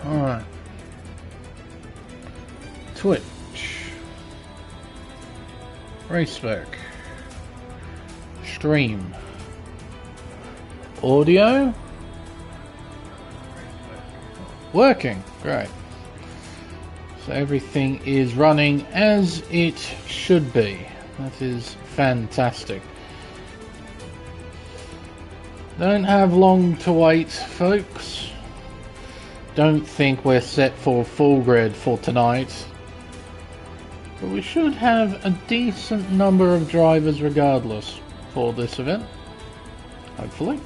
Alright. Twitch. Race Spec. Stream. Audio. Working. Great. So everything is running as it should be. That is fantastic. Don't have long to wait, folks. Don't think we're set for full grid for tonight. But we should have a decent number of drivers regardless for this event. Hopefully.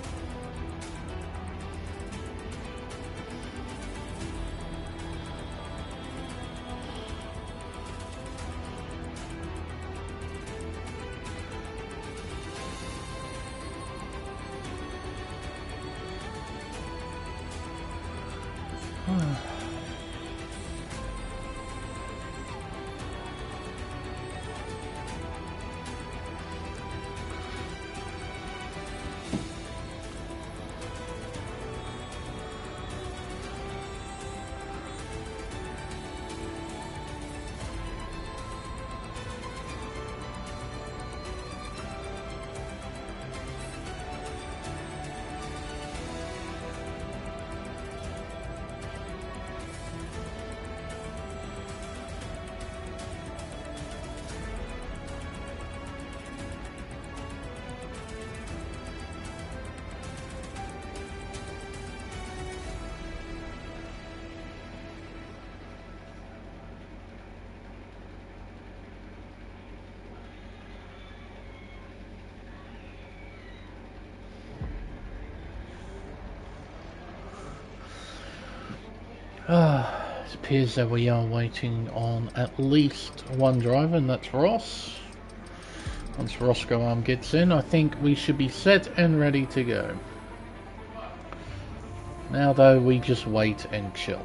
It appears that we are waiting on at least one driver, and that's Ross. Once Roscoe Arm gets in, I think we should be set and ready to go. Now though, we just wait and chill.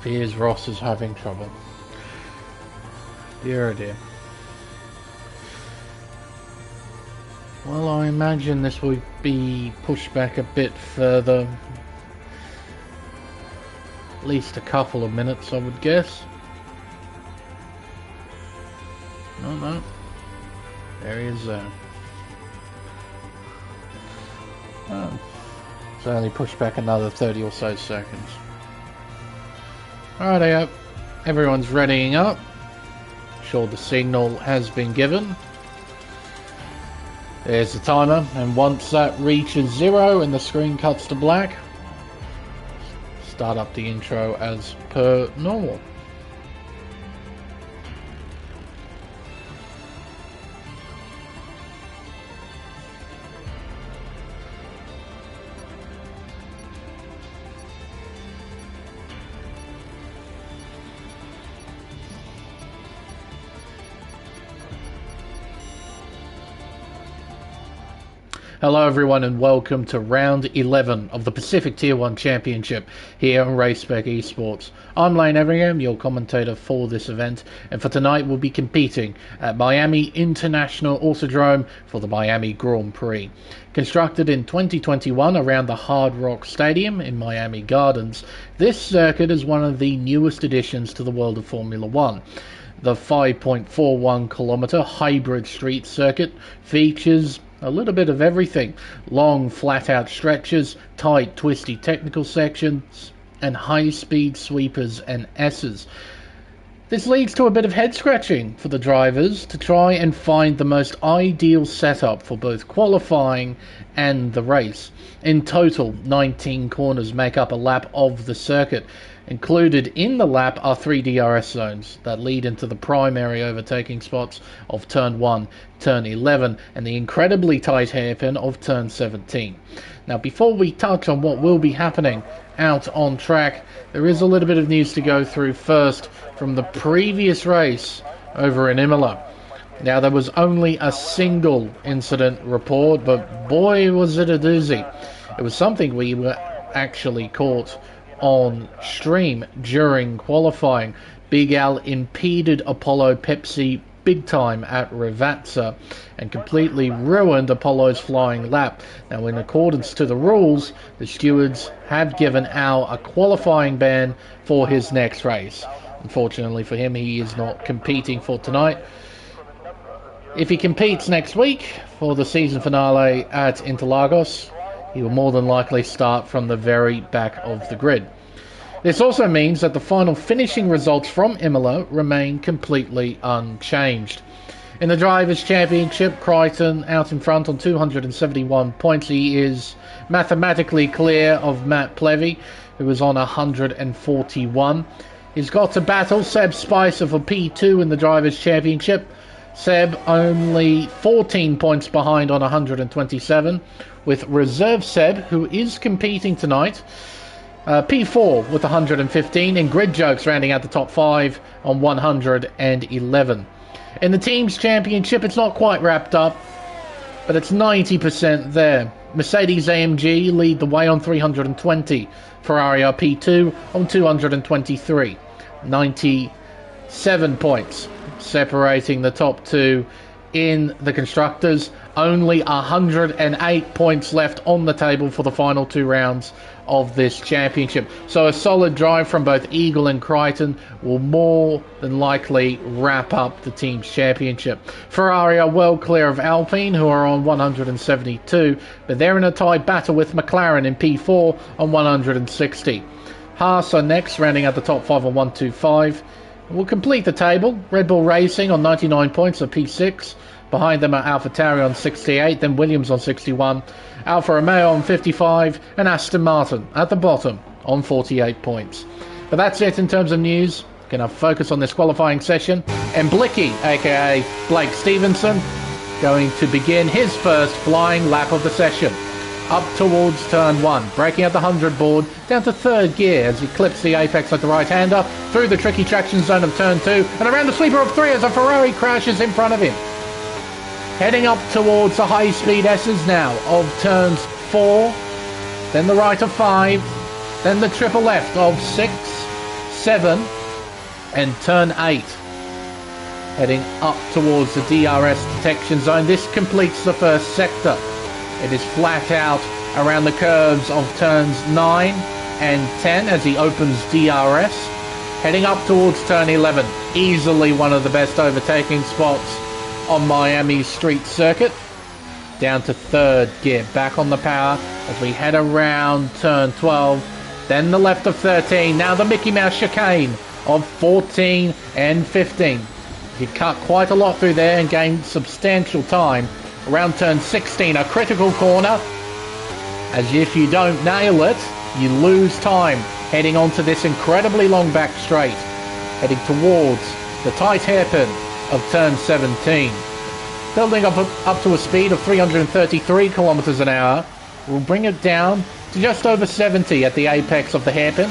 Fears Ross is having trouble. Dear oh dear. Well, I imagine this will be pushed back a bit further. At least a couple of minutes, I would guess. No. There he is there. Oh. It's only pushed back another 30 or so seconds. Alrighty, everyone's readying up. sure the signal has been given. There's the timer, and once that reaches 0 and the screen cuts to black, start up the intro as per normal. Hello everyone and welcome to round 11 of the Pacific Tier 1 Championship here on Race Spec Esports. I'm Everingham, your commentator for this event, and for tonight we'll be competing at Miami International Autodrome for the Miami Grand Prix. Constructed in 2021 around the Hard Rock Stadium in Miami Gardens, this circuit is one of the newest additions to the world of Formula One. The 5.41 kilometer hybrid street circuit features a little bit of everything: long flat out stretches, tight twisty technical sections, and high speed sweepers and S's. This leads to a bit of head scratching for the drivers to try and find the most ideal setup for both qualifying and the race. In total, 19 corners make up a lap of the circuit. Included in the lap are 3 DRS zones that lead into the primary overtaking spots of turn 1, turn 11 and the incredibly tight hairpin of turn 17. Now, before we touch on what will be happening out on track, there is a little bit of news to go through first from the previous race over in Imola. Now, there was only a single incident report, but boy was it a doozy. It was something we were actually caught on stream during qualifying. Big Al impeded Apollo Pepsi big time at Rivazza and completely ruined Apollo's flying lap. Now, in accordance to the rules, the stewards have given Al a qualifying ban for his next race. Unfortunately for him, he is not competing for tonight. If he competes next week for the season finale at Interlagos, he will more than likely start from the very back of the grid. This also means that the final finishing results from Imola remain completely unchanged. In the Drivers' Championship, Crichton out in front on 271 points. He is mathematically clear of Matt Plevy, who is on 141. He's got to battle Seb Spicer for P2 in the Drivers' Championship. Seb only 14 points behind on 127, with Reserve Seb, who is competing tonight, P4 with 115, and Grid Jokes rounding out the top 5 on 111. In the Teams Championship, it's not quite wrapped up, but it's 90% there. Mercedes AMG lead the way on 320. Ferrari are P2 on 223. 97 points separating the top two in the Constructors. Only 108 points left on the table for the final 2 rounds of this championship. So a solid drive from both Eagle and Crichton will more than likely wrap up the team's championship. Ferrari are well clear of Alpine, who are on 172, but they're in a tight battle with McLaren in P4 on 160. Haas are next, rounding out the top 5 on 125. We'll complete the table. Red Bull Racing on 99 points at P6. Behind them are AlphaTauri on 68, then Williams on 61, Alfa Romeo on 55, and Aston Martin at the bottom on 48 points. But that's it in terms of news. Gonna focus on this qualifying session. And Blicky, aka Blake Stevenson, going to begin his first flying lap of the session. Up towards turn 1, breaking out the 100 board, down to 3rd gear as he clips the apex like the right-hander, through the tricky traction zone of turn 2, and around the sweeper of 3 as a Ferrari crashes in front of him. Heading up towards the high-speed S's now of turns 4, then the right of 5, then the triple left of 6, 7, and turn 8. Heading up towards the DRS detection zone. This completes the first sector. It is flat out around the curves of turns 9 and 10 as he opens DRS. Heading up towards turn 11. Easily one of the best overtaking spots on Miami's street circuit. Down to 3rd gear, back on the power as we head around turn 12. Then the left of 13. Now the Mickey Mouse chicane of 14 and 15. You cut quite a lot through there and gain substantial time. Around turn 16, a critical corner. As if you don't nail it, you lose time. Heading onto this incredibly long back straight. Heading towards the tight hairpin of turn 17. Building up to a speed of 333 kilometers an hour. We'll bring it down to just over 70 at the apex of the hairpin.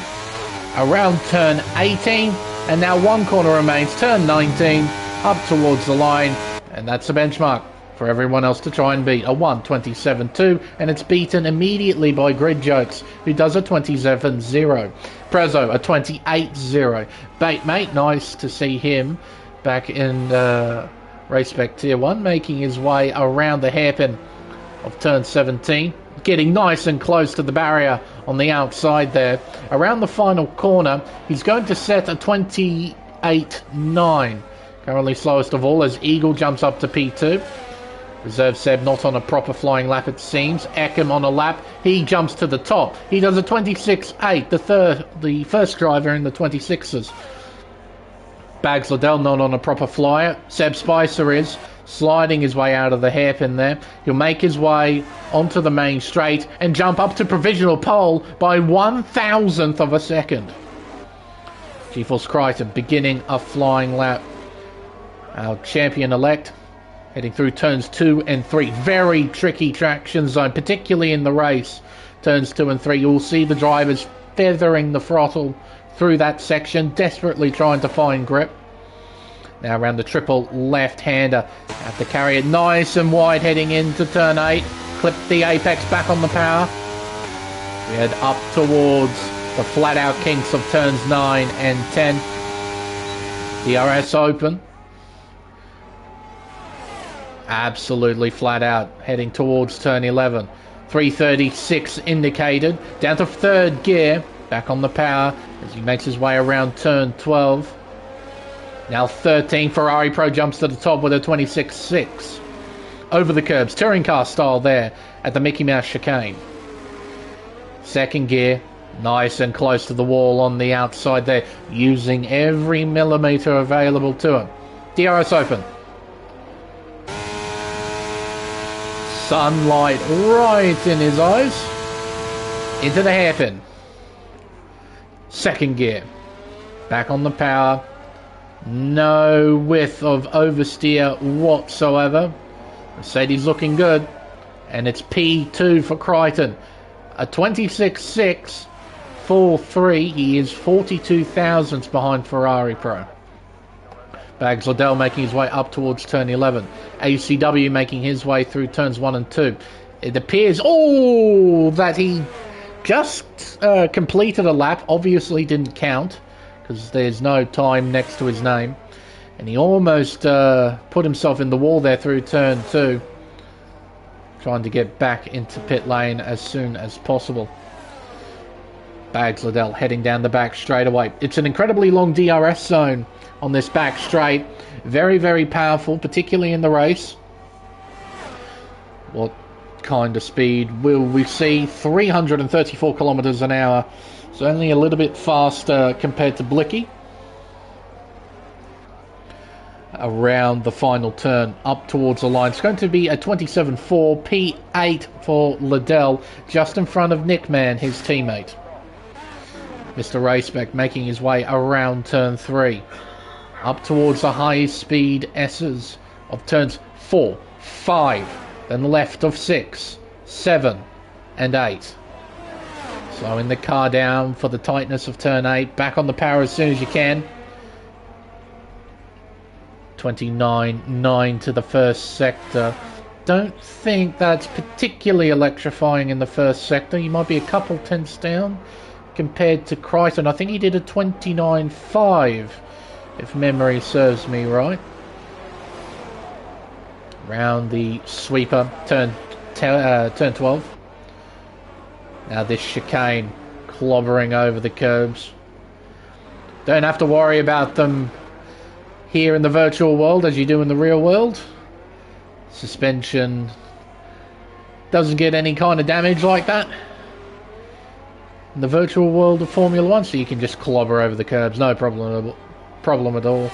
Around turn 18, and now one corner remains, turn 19, up towards the line, and that's the benchmark for everyone else to try and beat. A 1:27.2, and it's beaten immediately by Grid Jokes, who does a 27.0. Prezzo, a 28.0. Baitmate, nice to see him back in Race Spec Tier 1, making his way around the hairpin of turn 17. Getting nice and close to the barrier on the outside there. Around the final corner, he's going to set a 28.9. Currently slowest of all as Eagle jumps up to P2. Reserve Seb not on a proper flying lap it seems. Eckham on a lap. He jumps to the top. He does a 26.8. The first driver in the 26s. Bags Liddell not on a proper flyer. Seb Spicer is. Sliding his way out of the hairpin there. He'll make his way onto the main straight and jump up to provisional pole by 1,000th of a second. GeForce Crichton beginning a flying lap. Our champion-elect heading through turns 2 and 3. Very tricky traction zone, particularly in the race. Turns 2 and 3, you'll see the drivers feathering the throttle through that section, desperately trying to find grip. Now around the triple left-hander. Have to carry it nice and wide heading into turn 8. Clip the apex back on the power. We head up towards the flat-out kinks of turns 9 and 10. DRS open. Absolutely flat out. Heading towards turn 11. 336 indicated. Down to third gear. Back on the power as he makes his way around turn 12. Now 13, Ferrari Pro jumps to the top with a 26.6. Over the curbs, touring car style there at the Mickey Mouse chicane. Second gear, nice and close to the wall on the outside there, using every millimeter available to him. DRS open. Sunlight right in his eyes. Into the hairpin. Second gear. Back on the power. No whiff of oversteer whatsoever. Mercedes looking good. And it's P2 for Crichton. A 26.6, 4.3. He is 42 thousandths behind Ferrari Pro. Bags Liddell making his way up towards turn 11. ACW making his way through turns 1 and 2. It appears, that he just completed a lap. Obviously didn't count, because there's no time next to his name. And he almost put himself in the wall there through turn 2. Trying to get back into pit lane as soon as possible. Bags Liddell heading down the back straight away. It's an incredibly long DRS zone on this back straight. Very, very powerful, particularly in the race. What kind of speed will we see? 334 kilometers an hour. So only a little bit faster compared to Blicky. Around the final turn, up towards the line. It's going to be a 27.4, P8 for Liddell, just in front of Nickman, his teammate. Mr. Race Spec making his way around turn 3. Up towards the high speed S's of turns 4, 5, then left of 6, 7, and 8. Slowing the car down for the tightness of turn 8. Back on the power as soon as you can. 29.9 to the first sector. Don't think that's particularly electrifying in the first sector. You might be a couple tenths down compared to Crichton. I think he did a 29.5, if memory serves me right. Round the sweeper, turn 12. Now this chicane, clobbering over the curbs. Don't have to worry about them here in the virtual world as you do in the real world. Suspension doesn't get any kind of damage like that in the virtual world of Formula 1, so you can just clobber over the curbs, no problem at all.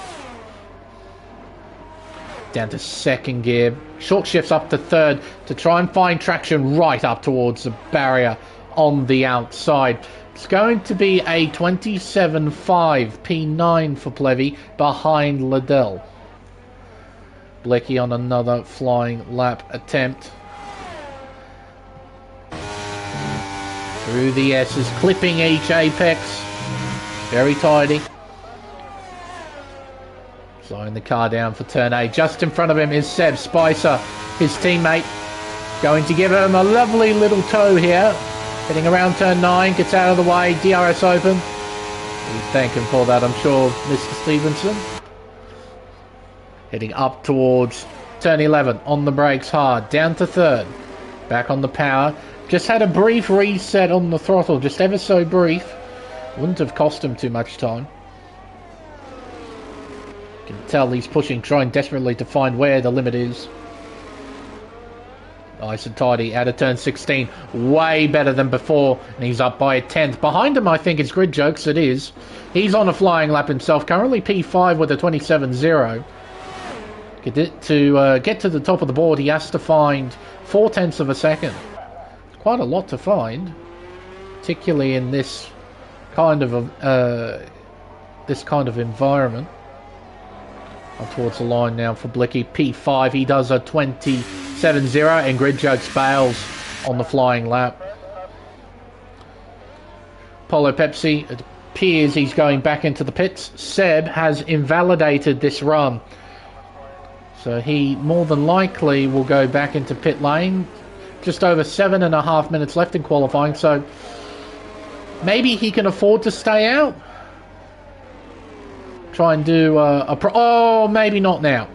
Down to second gear. Short shifts up to third to try and find traction right up towards the barrier on the outside. It's going to be a 27.5 P9 for Plevy behind Liddell. Blicky on another flying lap attempt. Through the S's, clipping each apex. Very tidy. Slowing the car down for turn 8. Just in front of him is Seb Spicer, his teammate. Going to give him a lovely little tow here. Heading around turn 9, gets out of the way, DRS open. We thank him for that, I'm sure, Mr. Stevenson. Heading up towards turn 11, on the brakes hard, down to third. Back on the power. Just had a brief reset on the throttle, just ever so brief. Wouldn't have cost him too much time. You can tell he's pushing, trying desperately to find where the limit is. Nice and tidy out of turn 16. Way better than before. And he's up by a 10th. Behind him, I think, is Grid Jokes. It is. He's on a flying lap himself. Currently P5 with a 27.0. To get to the top of the board, he has to find 0.4 of a second. Quite a lot to find. Particularly in this kind of environment. Up towards the line now for Blicky. P5, he does a 27.0 and Grid Jokes bails on the flying lap. Polo Pepsi, it appears he's going back into the pits. Seb has invalidated this run. So he more than likely will go back into pit lane. Just over 7.5 minutes left in qualifying, so maybe he can afford to stay out. Try and do oh, maybe not now.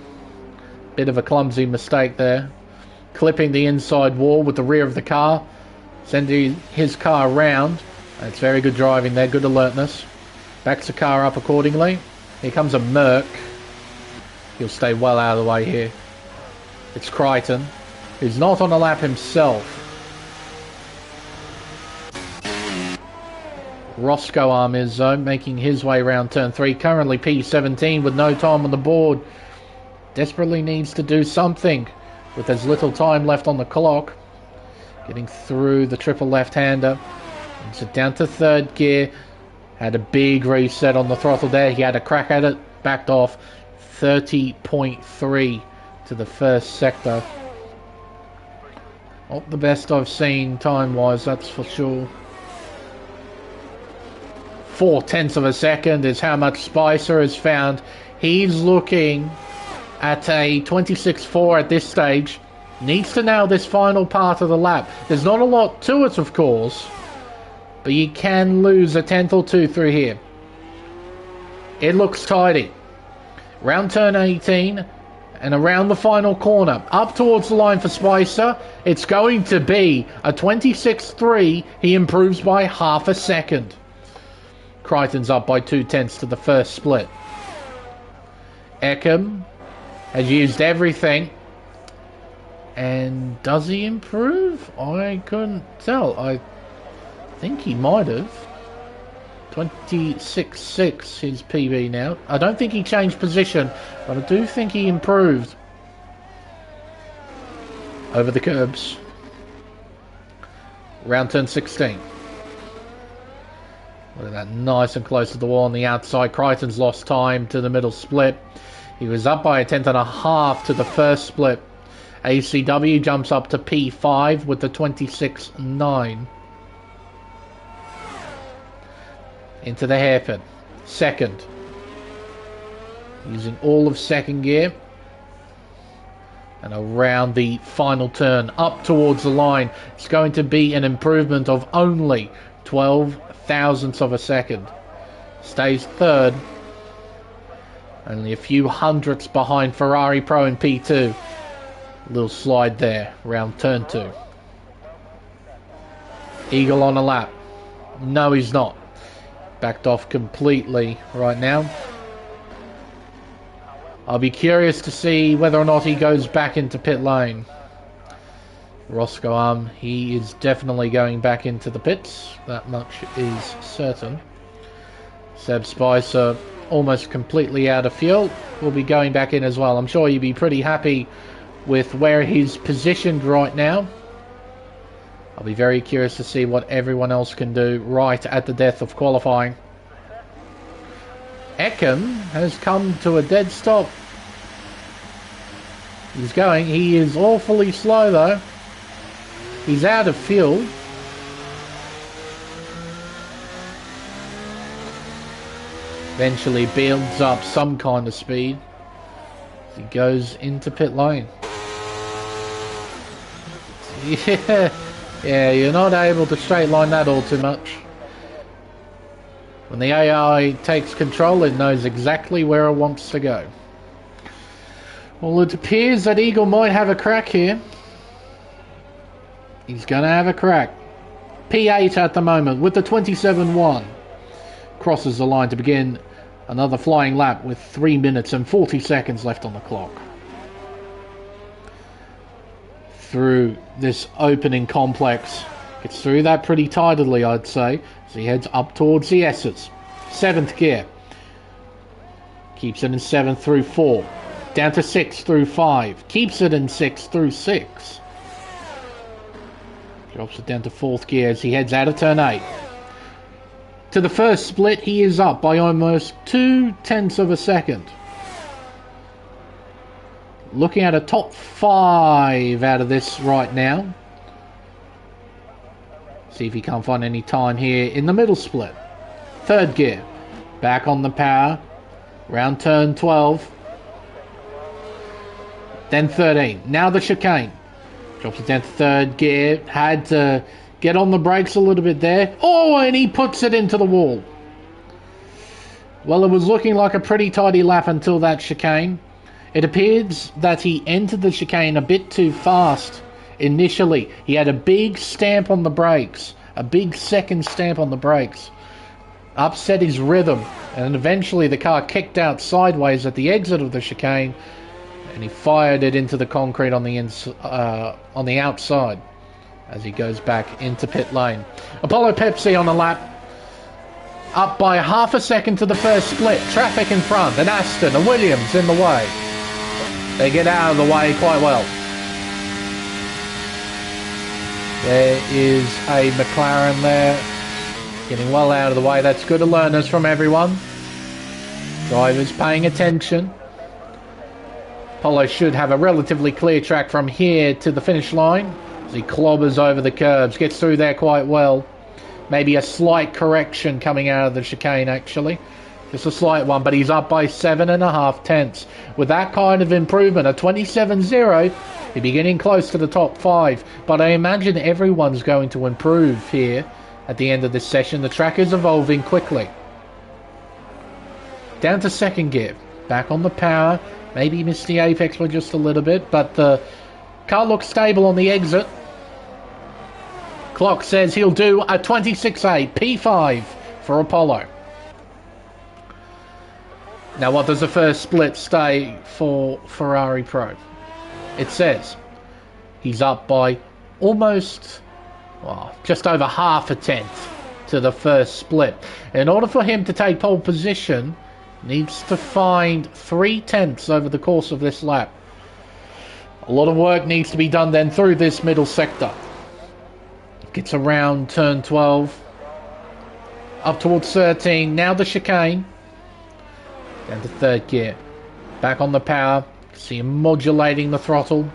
Bit of a clumsy mistake there. Clipping the inside wall with the rear of the car. Sending his car around. That's very good driving there, good alertness. Backs the car up accordingly. Here comes a Merc. He'll stay well out of the way here. It's Crichton, who's not on a lap himself. Roscoe Arm is making his way around turn 3. Currently P17 with no time on the board. Desperately needs to do something with as little time left on the clock. Getting through the triple left-hander. So down to third gear. Had a big reset on the throttle there. He had a crack at it. Backed off. 30.3 to the first sector. Not the best I've seen time-wise, that's for sure. 0.4 of a second is how much Spicer has found. He's looking at a 26.4 at this stage. Needs to nail this final part of the lap. There's not a lot to it, of course, but you can lose a 10th or 2 through here. It looks tidy. Round turn 18 and around the final corner. Up towards the line for Spicer. It's going to be a 26.3. He improves by half a second. Crichton's up by 0.2 to the first split. Eckham has used everything. And does he improve? I couldn't tell. I think he might have. 26.6 his PB now. I don't think he changed position, but I do think he improved. Over the curbs. Round turn 16. Look at that, nice and close to the wall on the outside. Crichton's lost time to the middle split. He was up by a 10.5 to the first split. ACW jumps up to P5 with the 26.9. Into the hairpin. Second. Using all of second gear. And around the final turn. Up towards the line. It's going to be an improvement of only 12 thousandths of a second. Stays third. Only a few hundredths behind Ferrari Pro and P2. Little slide there. Around turn 2. Eagle on a lap. No, he's not. Backed off completely right now. I'll be curious to see whether or not he goes back into pit lane. Roscoe he is definitely going back into the pits. That much is certain. Seb Spicer almost completely out of fuel, will be going back in as well. I'm sure you'd be pretty happy with where he's positioned right now. I'll be very curious to see what everyone else can do right at the death of qualifying. Everingham has come to a dead stop. He's going. He is awfully slow though. He's out of fuel. Eventually builds up some kind of speed as he goes into pit lane. Yeah, you're not able to straight line that all too much. When the AI takes control, it knows exactly where it wants to go. Well, it appears that Eagle might have a crack here. He's going to have a crack. P8 at the moment with the 27.1. Crosses the line to begin another flying lap with 3 minutes and 40 seconds left on the clock. Through this opening complex. Gets through that pretty tidily, I'd say, as he heads up towards the S's. 7th gear. Keeps it in 7 through 4. Down to 6 through 5. Keeps it in 6 through 6. Drops it down to 4th gear as he heads out of turn 8. To the first split, he is up by almost 0.2 of a second. Looking at a top 5 out of this right now. See if he can't find any time here in the middle split. 3rd gear. Back on the power. Round turn 12. Then 13. Now the chicane. Drops it down to 3rd gear. Had to get on the brakes a little bit there. Oh, and he puts it into the wall. Well, it was looking like a pretty tidy lap until that chicane. It appears that he entered the chicane a bit too fast initially. He had a big stamp on the brakes. A big second stamp on the brakes. Upset his rhythm. And eventually the car kicked out sideways at the exit of the chicane. And he fired it into the concrete on the outside as he goes back into pit lane. Apollo Pepsi on the lap. Up by half a second to the first split. Traffic in front. An Aston, a Williams in the way. They get out of the way quite well. There is a McLaren there. Getting well out of the way. That's good alertness from everyone. Drivers paying attention. Apollo should have a relatively clear track from here to the finish line. As he clobbers over the curbs. Gets through there quite well. Maybe a slight correction coming out of the chicane actually. Just a slight one, but he's up by 7.5 tenths. With that kind of improvement, a 27.0, he'll be getting close to the top 5. But I imagine everyone's going to improve here at the end of this session. The track is evolving quickly. Down to 2nd gear. Back on the power. Maybe missed the apex by just a little bit, but the car looks stable on the exit. Clock says he'll do a 26.8, P5 for Apollo. Now, what does the first split say for Ferrari Pro? It says he's up by almost, well, just over half a tenth to the first split. In order for him to take pole position, needs to find 3 tenths over the course of this lap. A lot of work needs to be done then through this middle sector. Gets around turn 12. Up towards 13. Now the chicane. Down to 3rd gear. Back on the power. See him modulating the throttle.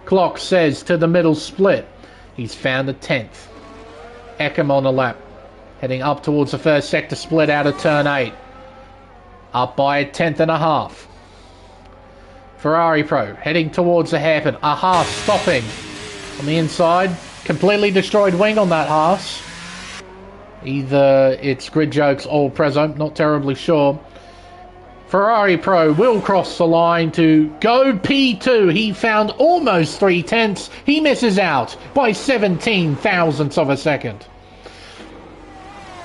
Clock says to the middle split. He's found a 10th. Everingham on the lap. Heading up towards the first sector split out of turn 8. Up by 1.5 tenths. Ferrari Pro heading towards the hairpin. A Haas stopping on the inside. Completely destroyed wing on that Haas. Either it's grid jokes or Prezzo, not terribly sure. Ferrari Pro will cross the line to go P2. He found almost 3 tenths. He misses out by 17 thousandths of a second.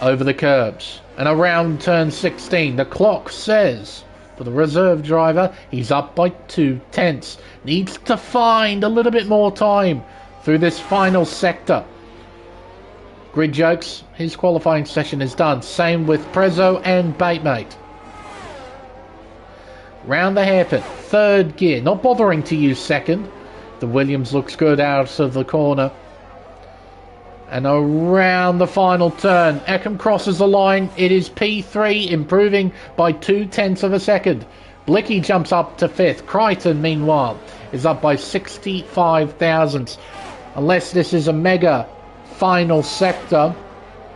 Over the curbs and around turn 16. The clock says for the reserve driver, he's up by 2 tenths. Needs to find a little bit more time through this final sector. Grid Jokes, his qualifying session is done. Same with Prezzo and Baitmate. Round the hairpin, third gear, not bothering to use second. The Williams looks good out of the corner. And around the final turn, Everingham crosses the line. It is P3, improving by 0.2 of a second. Blicky jumps up to 5th. Crichton, meanwhile, is up by 65 thousandths. Unless this is a mega final sector,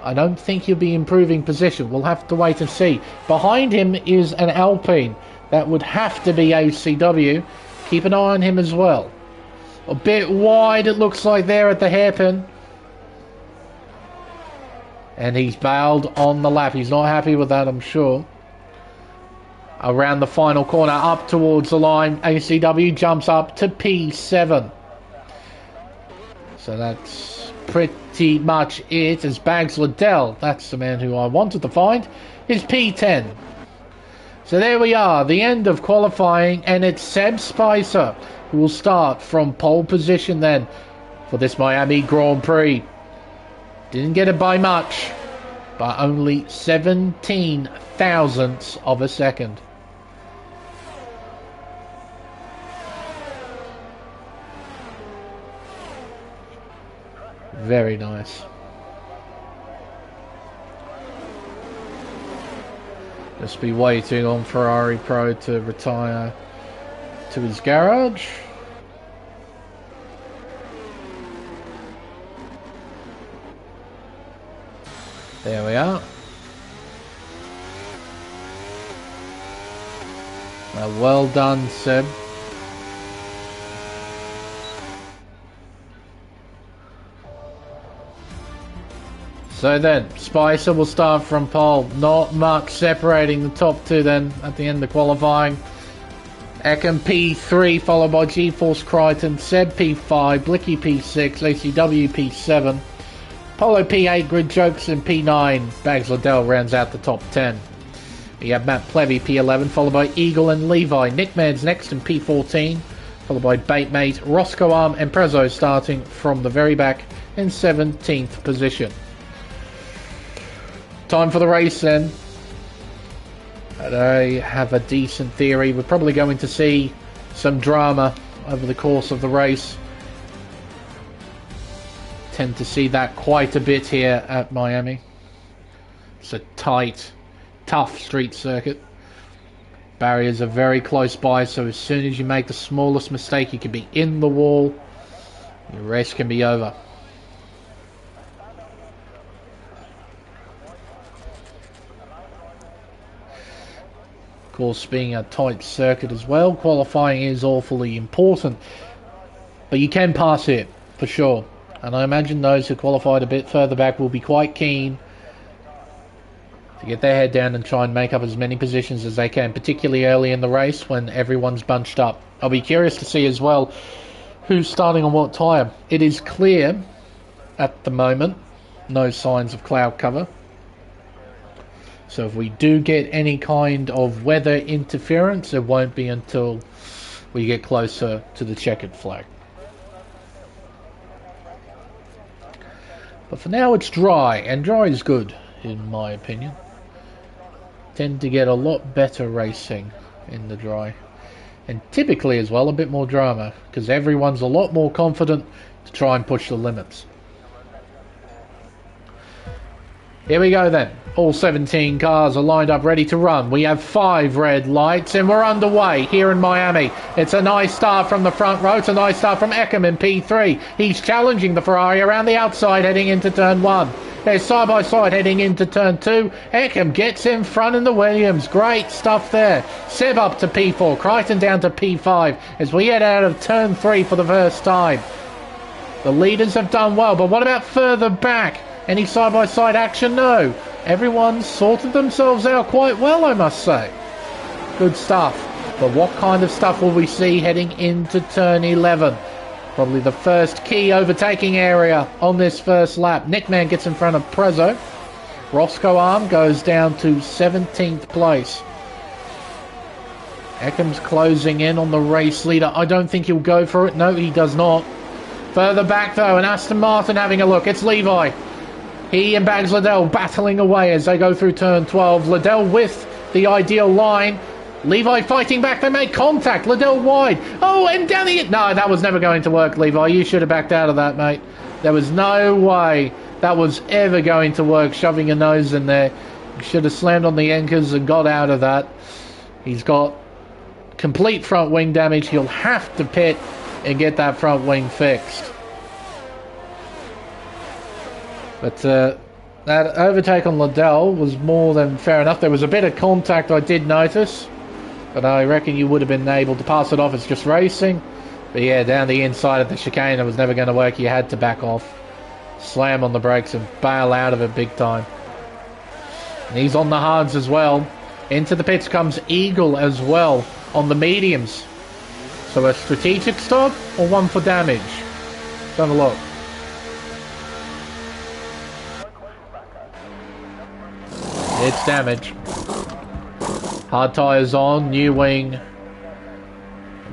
I don't think he'll be improving position. We'll have to wait and see. Behind him is an Alpine. That would have to be ACW. Keep an eye on him as well. A bit wide, it looks like, there at the hairpin. And he's bailed on the lap. He's not happy with that, I'm sure. Around the final corner, up towards the line. ACW jumps up to P7. So that's pretty much it. As Bags Liddell, that's the man who I wanted to find, is P10. So there we are, the end of qualifying, and it's Seb Spicer who will start from pole position then for this Miami Grand Prix. Didn't get it by much, but only 17 thousandths of a second. Very nice. Just be waiting on Ferrari Pro to retire to his garage. There we are. Well done, Seb. So then, Spicer will start from pole. Not much separating the top two then at the end of qualifying. Everingham P3, followed by GeForce Crichton, Seb P5, Blicky P6, ACW P7, Polo P8, Grid Jokes, and P9. Bags Liddell rounds out the top 10. We have Matt Plevy P11, followed by Eagle and Levi. Nickman's next in P14, followed by Baitmate, Roscoe Arm, and Prezzo starting from the very back in 17th position. Time for the race then. I have a decent theory. We're probably going to see some drama over the course of the race. Tend to see that quite a bit here at Miami. It's a tight, tough street circuit. Barriers are very close by, so as soon as you make the smallest mistake, you can be in the wall. Your race can be over. Of course, being a tight circuit as well, qualifying is awfully important. But you can pass it, for sure. And I imagine those who qualified a bit further back will be quite keen to get their head down and try and make up as many positions as they can, particularly early in the race when everyone's bunched up. I'll be curious to see as well who's starting on what tyre. It is clear at the moment, no signs of cloud cover. So if we do get any kind of weather interference, it won't be until we get closer to the checkered flag. But for now it's dry, and dry is good, in my opinion. Tend to get a lot better racing in the dry. And typically as well, a bit more drama, because everyone's a lot more confident to try and push the limits. Here we go then. All 17 cars are lined up ready to run. We have 5 red lights and we're underway here in Miami. It's a nice start from the front row. It's a nice start from Everingham in P3. He's challenging the Ferrari around the outside heading into turn 1. They're side by side heading into turn 2. Everingham gets in front in the Williams. Great stuff there. Seb up to P4. Crichton down to P5 as we head out of turn 3 for the first time. The leaders have done well, but what about further back? Any side-by-side action? No. Everyone's sorted themselves out quite well, I must say. Good stuff. But what kind of stuff will we see heading into turn 11? Probably the first key overtaking area on this first lap. Nickman gets in front of Prezzo. Roscoe Arm goes down to 17th place. Eckham's closing in on the race leader. I don't think he'll go for it. No, he does not. Further back, though, and Aston Martin having a look. It's Levi. He and Bags Liddell battling away as they go through turn 12. Liddell with the ideal line. Levi fighting back. They make contact. Liddell wide. Oh, and down the... No, that was never going to work, Levi. You should have backed out of that, mate. There was no way that was ever going to work, shoving your nose in there. You should have slammed on the anchors and got out of that. He's got complete front wing damage. He'll have to pit and get that front wing fixed. But that overtake on Liddell was more than fair enough. There was a bit of contact I did notice, but I reckon you would have been able to pass it off as just racing. But yeah, down the inside of the chicane, it was never going to work. You had to back off, slam on the brakes and bail out of it big time. And he's on the hards as well. Into the pits comes Eagle as well on the mediums. So a strategic stop or one for damage? Let's have a look. It's damage. Hard tyres on, new wing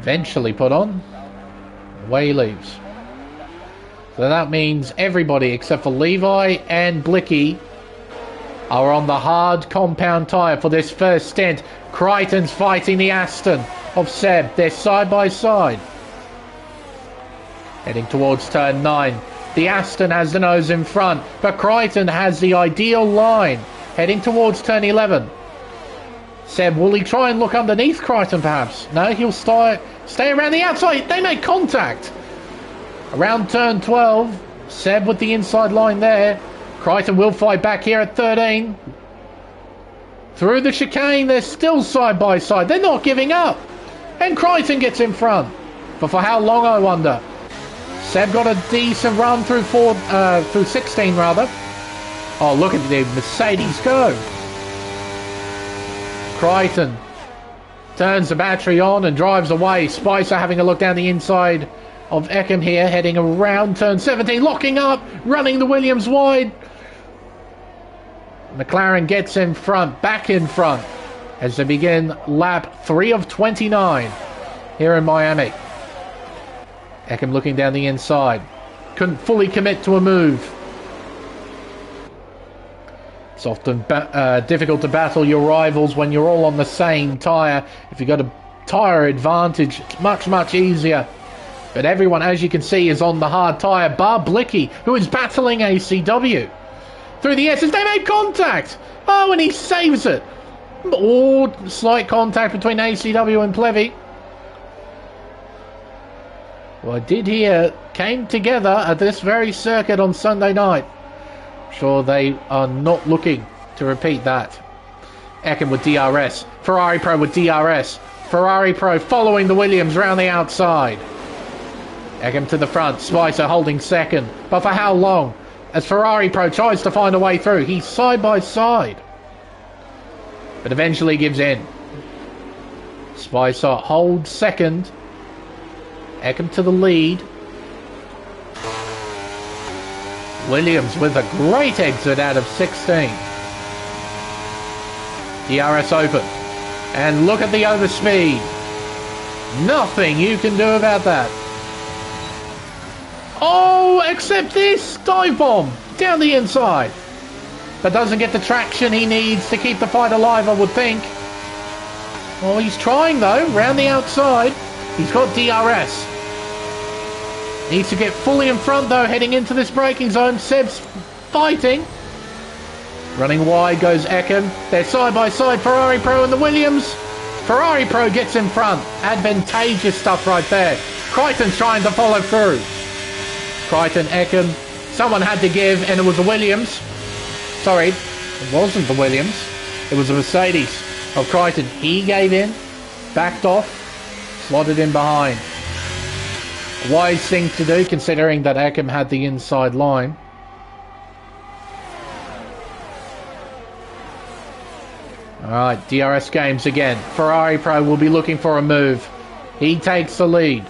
eventually put on. Away he leaves. So that means everybody except for Levi and Blicky are on the hard compound tyre for this first stint. Crichton's fighting the Aston of Seb. They're side by side. Heading towards turn 9. The Aston has the nose in front, but Crichton has the ideal line. Heading towards turn 11. Seb, will he try and look underneath Crichton perhaps? No, he'll stay around the outside. They make contact. Around turn 12. Seb with the inside line there. Crichton will fight back here at 13. Through the chicane, they're still side by side. They're not giving up. And Crichton gets in front. But for how long, I wonder? Seb got a decent run through 16 rather. Oh, look at the Mercedes go. Crichton turns the battery on and drives away. Spicer having a look down the inside of Everingham here, heading around turn 17, locking up, running the Williams wide. McLaren gets in front, back in front, as they begin lap 3 of 29 here in Miami. Everingham looking down the inside. Couldn't fully commit to a move. It's often difficult to battle your rivals when you're all on the same tyre. If you've got a tyre advantage, it's much, much easier. But everyone, as you can see, is on the hard tyre, bar Blicky, who is battling ACW. Through the S's, they make contact! Oh, and he saves it! Oh, slight contact between ACW and Plevy. Well, I did hear, came together at this very circuit on Sunday night. Sure, they are not looking to repeat that. Everingham with DRS. Ferrari Pro with DRS. Ferrari Pro following the Williams round the outside. Everingham to the front. Spicer holding second. But for how long? As Ferrari Pro tries to find a way through. He's side by side. But eventually gives in. Spicer holds second. Everingham to the lead. Williams with a great exit out of 16. DRS open. And look at the overspeed. Nothing you can do about that. Oh, except this dive bomb down the inside. But doesn't get the traction he needs to keep the fight alive, I would think. Well, he's trying though, round the outside. He's got DRS. Needs to get fully in front though, heading into this braking zone. Seb's fighting. Running wide goes Everingham. They're side by side, Ferrari Pro and the Williams. Ferrari Pro gets in front. Advantageous stuff right there. Crichton's trying to follow through. Crichton, Everingham. Someone had to give, and it was the Williams. Sorry, it wasn't the Williams. It was the Mercedes of Crichton. He gave in, backed off, slotted in behind. A wise thing to do, considering that Everingham had the inside line. Alright, DRS games again. Ferrari Pro will be looking for a move. He takes the lead.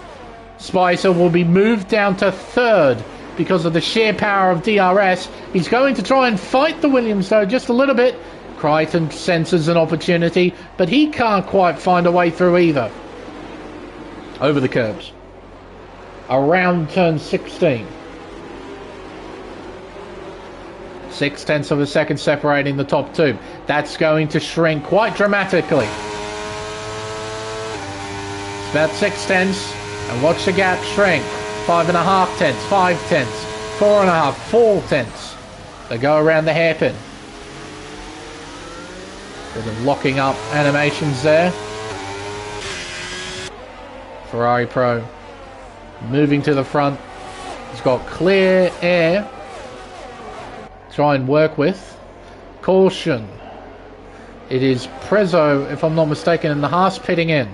Spicer will be moved down to third because of the sheer power of DRS. He's going to try and fight the Williams though, just a little bit. Crichton senses an opportunity, but he can't quite find a way through either. Over the curbs. Around turn 16. 0.6 of a second separating the top two. That's going to shrink quite dramatically. It's about 0.6, and watch the gap shrink. 5.5 tenths, 5 tenths, 4.5, 4 tenths. They go around the hairpin. Bit of locking up animations there. Ferrari Pro moving to the front. He's got clear air to try and work with. Caution. It is Prezzo, if I'm not mistaken, in the Haas pitting in.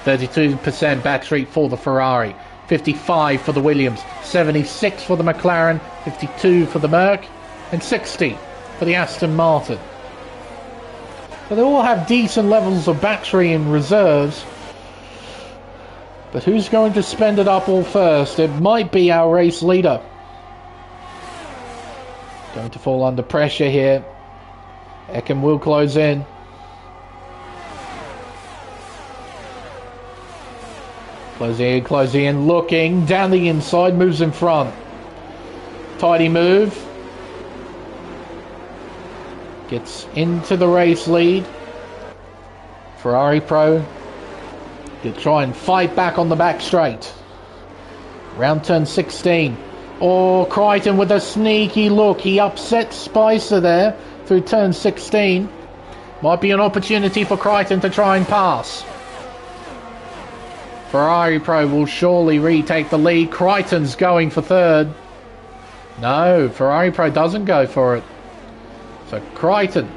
32% battery for the Ferrari. 55 for the Williams. 76 for the McLaren. 52 for the Merc. And 60 for the Aston Martin. So they all have decent levels of battery in reserves. But who's going to spend it up all first? It might be our race leader. Going to fall under pressure here. Everingham will close in. Closing in, looking down the inside, moves in front. Tidy move. Gets into the race lead. Ferrari Pro. He'll try and fight back on the back straight. Round turn 16. Oh, Crichton with a sneaky look. He upset Spicer there through turn 16. Might be an opportunity for Crichton to try and pass. Ferrari Pro will surely retake the lead. Crichton's going for third. No, Ferrari Pro doesn't go for it. So Crichton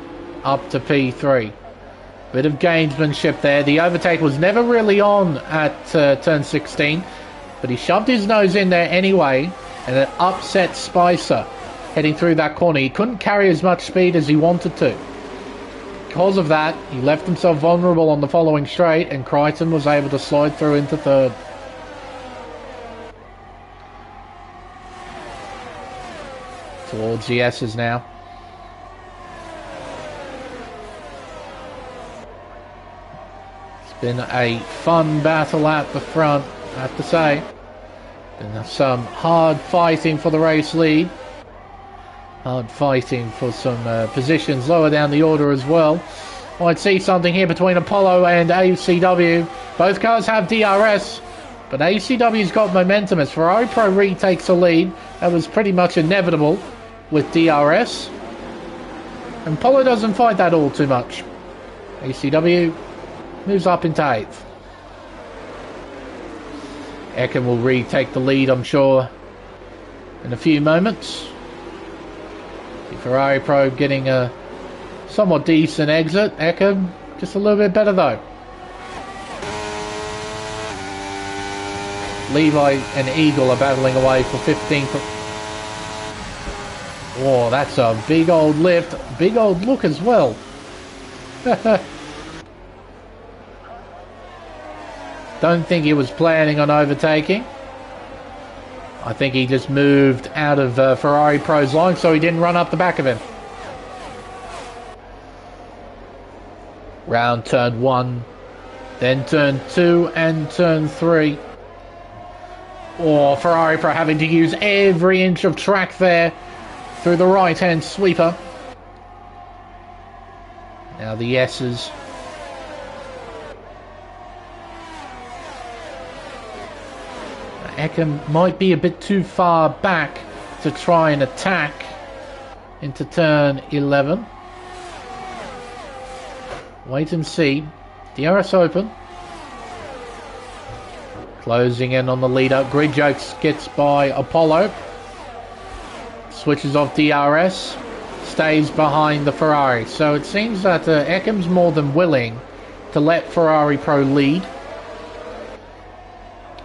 up to P3. Bit of gamesmanship there. The overtake was never really on at turn 16, but he shoved his nose in there anyway, and it upset Spicer heading through that corner. He couldn't carry as much speed as he wanted to. Because of that, he left himself vulnerable on the following straight, and Crichton was able to slide through into third. Towards the S's now. Been a fun battle at the front, I have to say. Been some hard fighting for the race lead. Hard fighting for some positions lower down the order as well. Might see something here between Apollo and ACW. Both cars have DRS, but ACW's got momentum as Ferrari Pro retakes the lead. That was pretty much inevitable with DRS. And Apollo doesn't fight that all too much. ACW moves up into 8th. Everingham will retake the lead, I'm sure, in a few moments. The Ferrari Pro getting a somewhat decent exit. Everingham just a little bit better though. Levi and Eagle are battling away for 15th. Oh, that's a big old lift. Big old look as well. Don't think he was planning on overtaking. I think he just moved out of Ferrari Pro's line so he didn't run up the back of him. Round turn 1, then turn 2 and turn 3. Oh, Ferrari Pro having to use every inch of track there through the right-hand sweeper. Now the S's. Everingham might be a bit too far back to try and attack into turn 11. Wait and see. DRS open. Closing in on the leader. Grid Jokes gets by Apollo. Switches off DRS. Stays behind the Ferrari. So it seems that Everinham's more than willing to let Ferrari Pro lead.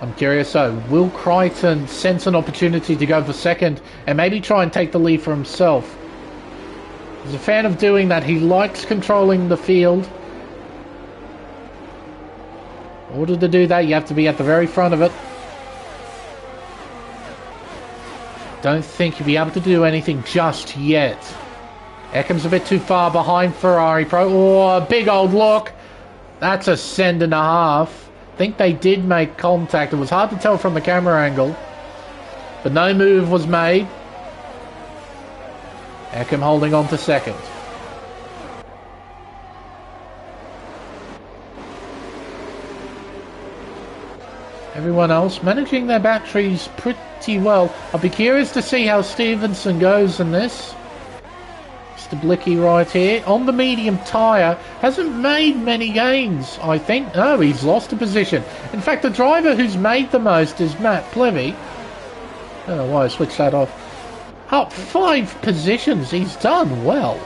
I'm curious though, will Crichton sense an opportunity to go for second and maybe try and take the lead for himself? He's a fan of doing that. He likes controlling the field. In order to do that, you have to be at the very front of it. Don't think you'll be able to do anything just yet. Everinham's a bit too far behind Ferrari Pro. Oh, a big old look. That's a send and a half. I think they did make contact. It was hard to tell from the camera angle, but no move was made. Everingham holding on to second. Everyone else managing their batteries pretty well. I'll be curious to see how Stevenson goes in this. Mr. Blicky right here. On the medium tyre. Hasn't made many gains, I think. No, he's lost a position. In fact, the driver who's made the most is Matt Plevy. I don't know why I switched that off. Up 5 positions. He's done well.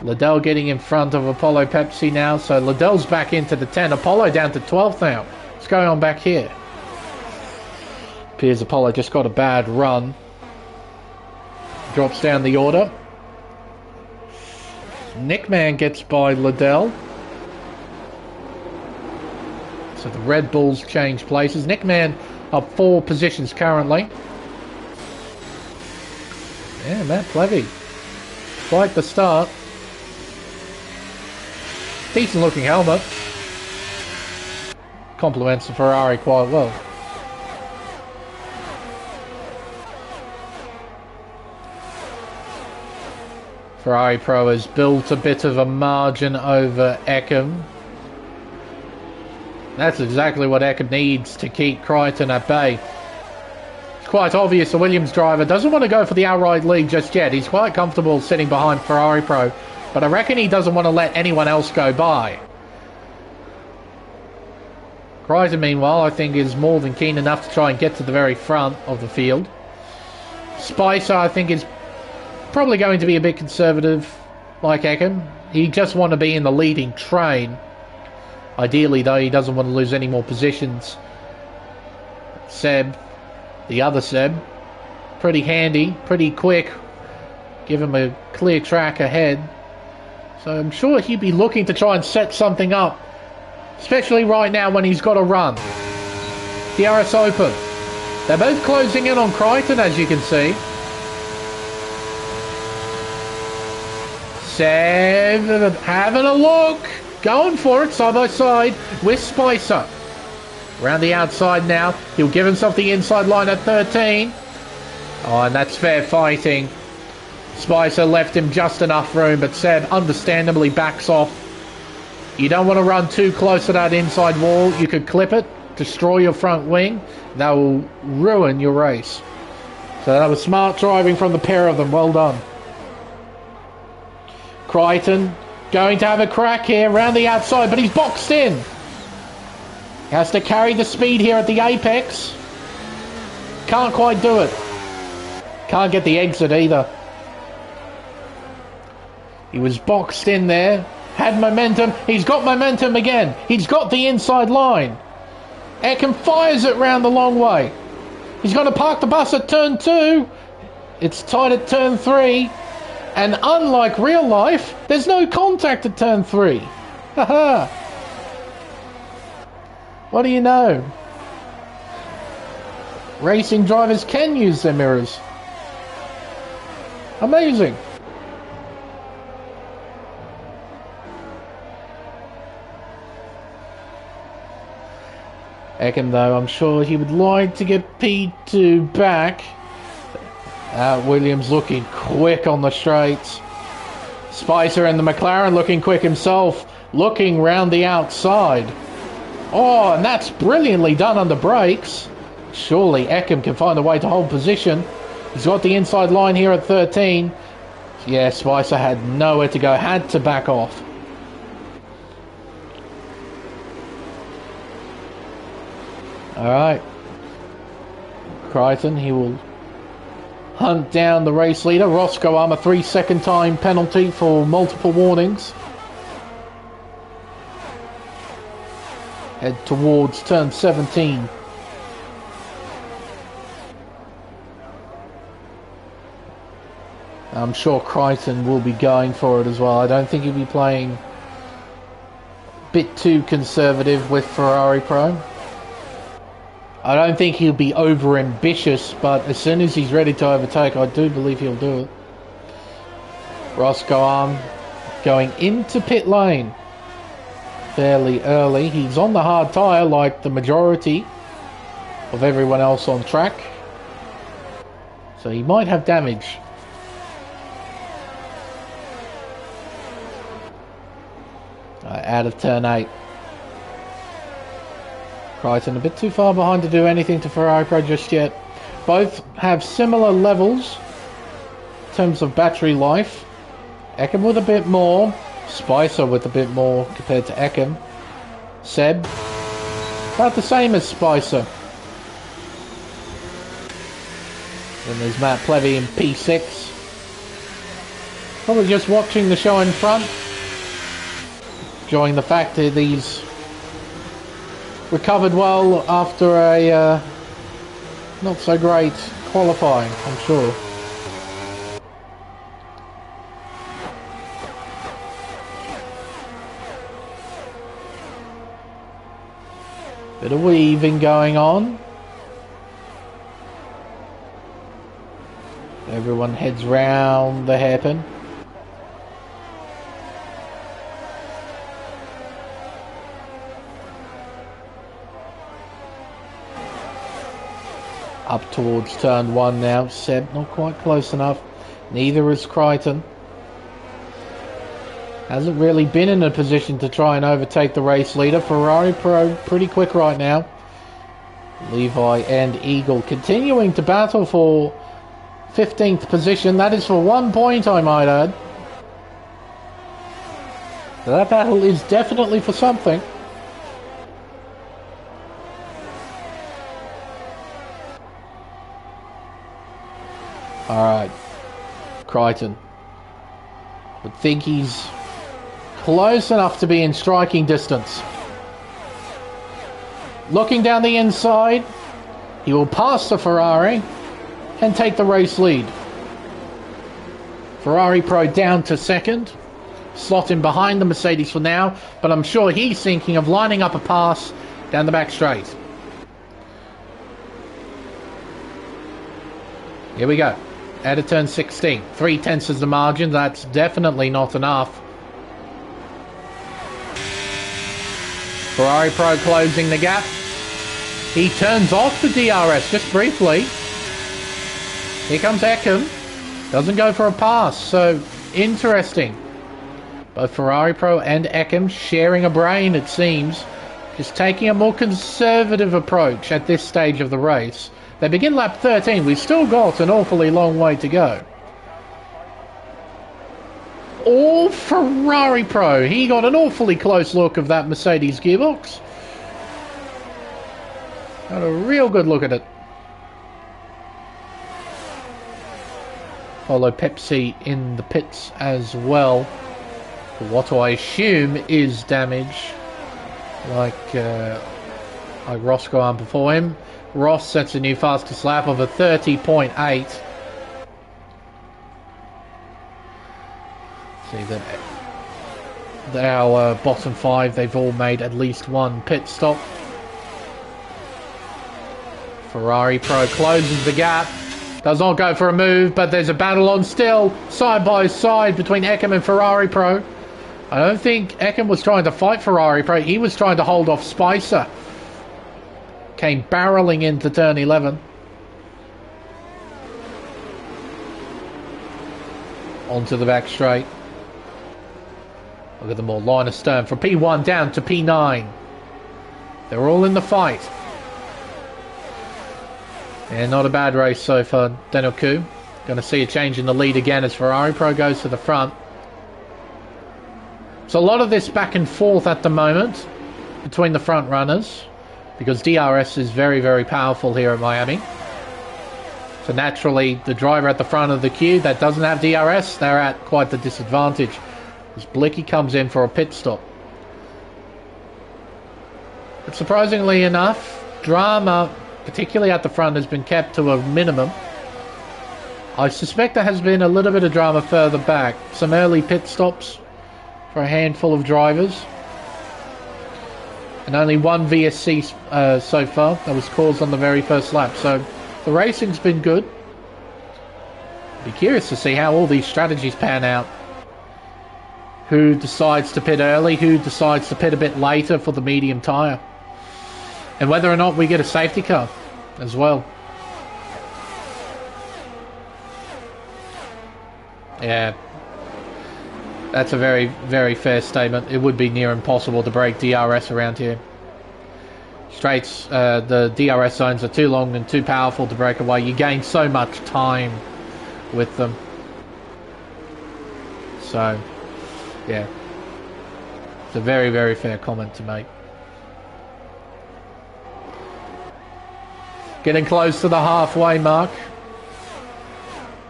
Liddell getting in front of Apollo Pepsi now, so Liddell's back into the 10. Apollo down to 12th now. What's going on back here? Appears Apollo just got a bad run. Drops down the order. Nickman gets by Liddell. So the Red Bulls change places. Nickman up 4 positions currently. Yeah, Matt Plevy. Quite the start. Decent looking helmet. Complements the Ferrari quite well. Ferrari Pro has built a bit of a margin over Everingham. That's exactly what Everingham needs to keep Crichton at bay. It's quite obvious the Williams driver doesn't want to go for the outright lead just yet. He's quite comfortable sitting behind Ferrari Pro. But I reckon he doesn't want to let anyone else go by. Crichton, meanwhile, I think is more than keen enough to try and get to the very front of the field. Spicer, I think, is probably going to be a bit conservative, like Everingham. He just want to be in the leading train. Ideally, though, he doesn't want to lose any more positions. Seb, the other Seb, pretty handy, pretty quick. Give him a clear track ahead. So I'm sure he'd be looking to try and set something up. Especially right now when he's got a run. DRS open. They're both closing in on Crichton, as you can see. Seb having a look. Going for it side by side with Spicer. Around the outside now. He'll give himself the inside line at 13. Oh, and that's fair fighting. Spicer left him just enough room, but Seb understandably backs off. You don't want to run too close to that inside wall. You could clip it, destroy your front wing. That will ruin your race. So that was smart driving from the pair of them. Well done. Crichton going to have a crack here around the outside, but he's boxed in. He has to carry the speed here at the apex. Can't quite do it. Can't get the exit either. He was boxed in there, had momentum, he's got momentum again, he's got the inside line. Everingham fires it round the long way. He's going to park the bus at turn 2, it's tight at turn 3, and unlike real life, there's no contact at turn 3. Haha. What do you know? Racing drivers can use their mirrors. Amazing. Everingham, though, I'm sure he would like to get P2 back. Williams looking quick on the straights. Spicer and the McLaren looking quick himself, looking round the outside. Oh, and that's brilliantly done under brakes. Surely Everingham can find a way to hold position. He's got the inside line here at 13. Yeah, Spicer had nowhere to go, had to back off. Alright. Crichton, he will hunt down the race leader. Roscoe Arm, a 3-second time penalty for multiple warnings. Head towards turn 17. I'm sure Crichton will be going for it as well. I don't think he'll be playing a bit too conservative with Ferrari Pro. I don't think he'll be over-ambitious, but as soon as he's ready to overtake, I do believe he'll do it. Roscoe Arm going into pit lane fairly early. He's on the hard tyre like the majority of everyone else on track. So he might have damage out of turn 8. Crichton a bit too far behind to do anything to Ferrari Pro just yet. Both have similar levels in terms of battery life. Ekem with a bit more. Spicer with a bit more compared to Ekem. Seb about the same as Spicer. Then there's Matt Plevy in P6. Probably just watching the show in front. Enjoying the fact that he's recovered well after a not so great qualifying, I'm sure. Bit of weaving going on. Everyone heads round the hairpin. Up towards turn 1 now. Seb not quite close enough. Neither is Crichton. Hasn't really been in a position to try and overtake the race leader. Ferrari Pro pretty quick right now. Levi and Eagle continuing to battle for 15th position. That is for 1 point, I might add. So that battle is definitely for something. Alright. Crichton. Would think he's close enough to be in striking distance. Looking down the inside. He will pass the Ferrari and take the race lead. Ferrari Pro down to second. Slot in behind the Mercedes for now, but I'm sure he's thinking of lining up a pass down the back straight. Here we go. Out of turn 16. 3/10 is the margin. That's definitely not enough. Ferrari Pro closing the gap. He turns off the DRS just briefly. Here comes Ekem. Doesn't go for a pass. So, interesting. Both Ferrari Pro and Ekem sharing a brain, it seems. Just taking a more conservative approach at this stage of the race. They begin lap 13. We've still got an awfully long way to go. Oh, Ferrari Pro. He got an awfully close look of that Mercedes gearbox. Got a real good look at it. Follow Pepsi in the pits as well. What I assume is damage. Like Ross go on before him. Ross sets a new fastest lap of a 30.8. See that our bottom 5, they've all made at least one pit stop. Ferrari Pro closes the gap. Does not go for a move, but there's a battle on still, side by side between Ekem and Ferrari Pro. I don't think Ekem was trying to fight Ferrari Pro. He was trying to hold off Spicer. Came barreling into turn 11. Onto the back straight. Look at them all. Line astern from P1 down to P9. They're all in the fight. Yeah, not a bad race so far. Daniel Koo. Going to see a change in the lead again as Ferrari Pro goes to the front. So a lot of this back and forth at the moment between the front runners. Because DRS is very, very powerful here at Miami. So naturally, the driver at the front of the queue that doesn't have DRS, they're at quite the disadvantage. As Blicky comes in for a pit stop. But surprisingly enough, drama, particularly at the front, has been kept to a minimum. I suspect there has been a little bit of drama further back. Some early pit stops for a handful of drivers. And only one VSC so far that was caused on the very first lap. So the racing's been good. Be curious to see how all these strategies pan out. Who decides to pit early, who decides to pit a bit later for the medium tyre. And whether or not we get a safety car as well. Yeah. That's a very, very fair statement. It would be near impossible to break DRS around here. Straights, the DRS zones are too long and too powerful to break away. You gain so much time with them. So, yeah. It's a very, very fair comment to make. Getting close to the halfway mark.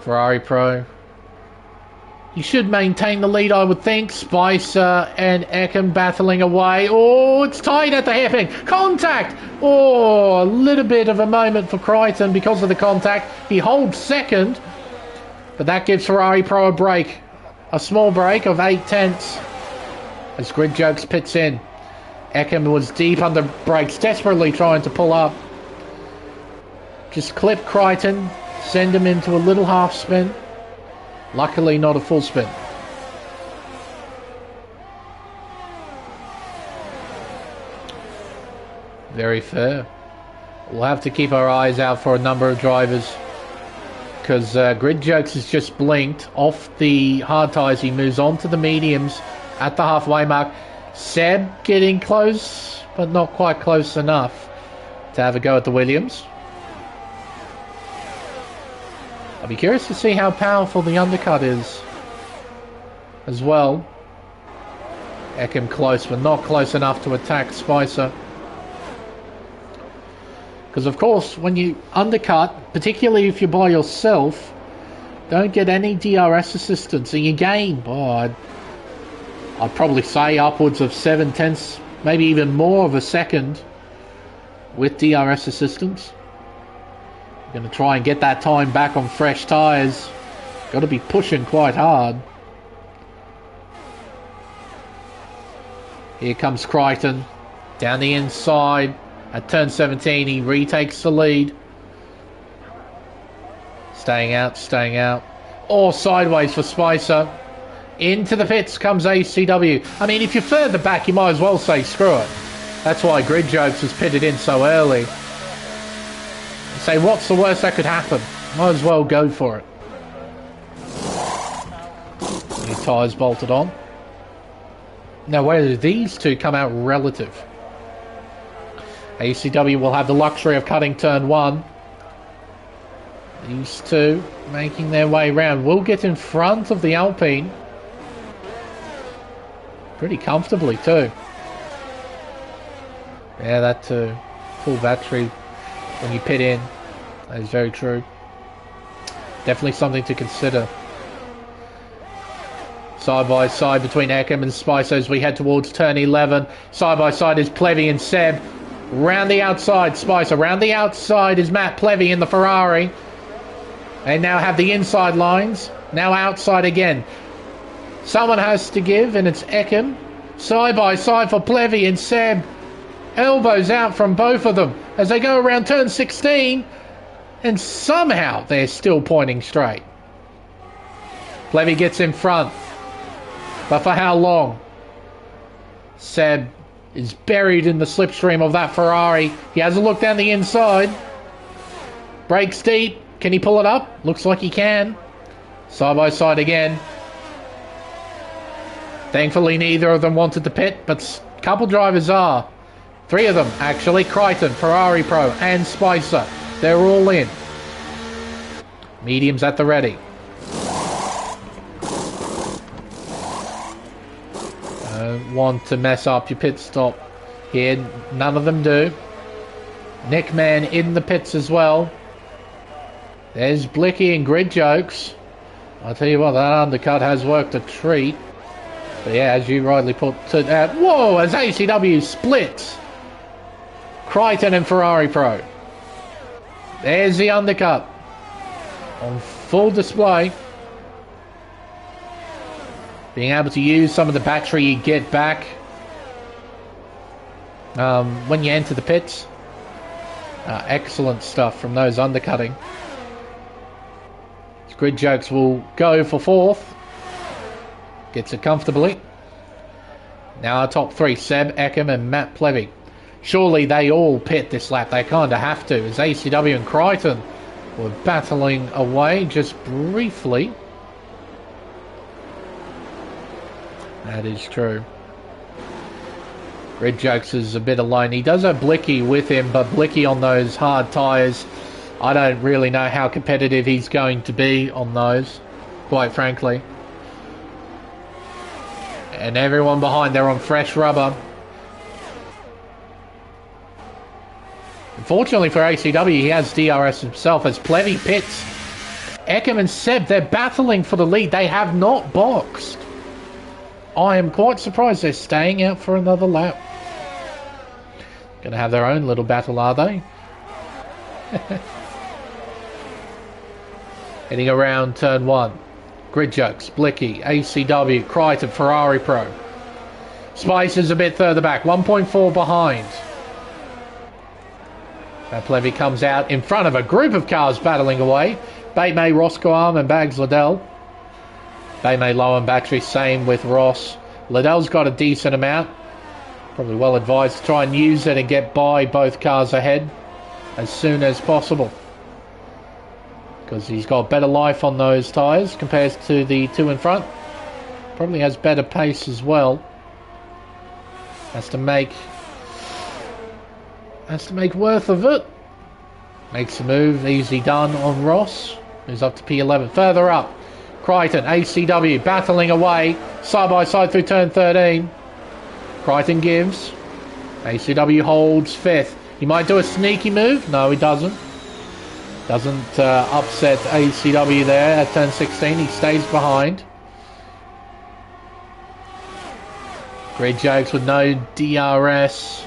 Ferrari Pro. You should maintain the lead, I would think. Spicer and Everingham battling away. Oh, it's tight at the hairpin. Contact! Oh, a little bit of a moment for Crichton because of the contact. He holds second, but that gives Ferrari Pro a break. A small break of 8/10 as Grid Jokes pits in. Everingham was deep under brakes, desperately trying to pull up. Just clip Crichton, send him into a little half spin. Luckily, not a full spin. Very fair. We'll have to keep our eyes out for a number of drivers, because Grid Jokes has just blinked off the hard tyres. He moves on to the mediums at the halfway mark. Seb getting close, but not quite close enough to have a go at the Williams. I'll be curious to see how powerful the undercut is as well. Everingham close, but not close enough to attack Spicer. Because of course, when you undercut, particularly if you're by yourself, don't get any DRS assistance, and you gain, I'd probably say upwards of 7/10, maybe even more of a second with DRS assistance. Going to try and get that time back on fresh tyres. Got to be pushing quite hard. Here comes Crichton. Down the inside. At turn 17, he retakes the lead. Staying out, staying out. Or sideways for Spicer. Into the pits comes ACW. I mean, if you're further back, you might as well say screw it. That's why Grid Jokes was pitted in so early. Say, what's the worst that could happen? Might as well go for it. New tyres bolted on. Now, where do these two come out relative? ACW will have the luxury of cutting turn 1. These two making their way round. Will get in front of the Alpine. Pretty comfortably, too. Yeah, that too. Full battery when you pit in. That is very true. Definitely something to consider. Side by side between Everingham and Spicer as we head towards turn 11. Side by side is Plevy and Seb. Round the outside, Spicer. Round the outside is Matt Plevy in the Ferrari. They now have the inside lines. Now outside again. Someone has to give, and it's Everingham. Side by side for Plevy and Seb. Elbows out from both of them as they go around turn 16. And somehow they're still pointing straight. Plevy gets in front. But for how long? Seb is buried in the slipstream of that Ferrari. He has a look down the inside. Brakes deep. Can he pull it up? Looks like he can. Side by side again. Thankfully, neither of them wanted to pit, but a couple drivers are. 3 of them, actually. Crichton, Ferrari Pro, and Spicer. They're all in. Mediums at the ready. Don't want to mess up your pit stop here. None of them do. Nickman in the pits as well. There's Blicky and Grid Jokes. I'll tell you what, that undercut has worked a treat. But yeah, as you rightly put to that. Whoa, as ACW splits. Crichton and Ferrari Pro. There's the undercut. On full display. Being able to use some of the battery you get back when you enter the pits. Excellent stuff from those undercutting. Grid Jokes will go for 4th. Gets it comfortably. Now our top 3, Seb, Everingham and Matt Plevy. Surely they all pit this lap. They kind of have to, as ACW and Crichton were battling away just briefly. That is true. Red Jokes is a bit alone. He does have Blicky with him, but Blicky on those hard tyres, I don't really know how competitive he's going to be on those, quite frankly. And everyone behind, they're on fresh rubber. Unfortunately for ACW, he has DRS himself as Plevy pits. Everingham and Seb, they're battling for the lead. They have not boxed. I am quite surprised they're staying out for another lap. Gonna have their own little battle, are they? Heading around turn 1. Grid Jokes, Blicky, ACW, Crichton, Ferrari Pro. Spice is a bit further back, 1.4 behind. That Levy comes out in front of a group of cars battling away. Batemay, Roscoe and Bags Liddell. Batemay low on battery, same with Ross. Liddell's got a decent amount. Probably well advised to try and use it and get by both cars ahead as soon as possible, because he's got better life on those tyres compared to the two in front. Probably has better pace as well. Has to make worth of it. Makes a move, easy done on Ross. Moves up to P11. Further up, Crichton, ACW battling away side by side through turn 13. Crichton gives. ACW holds 5th. He might do a sneaky move. No, he doesn't. Doesn't upset ACW there at turn 16. He stays behind. Grid Jokes with no DRS.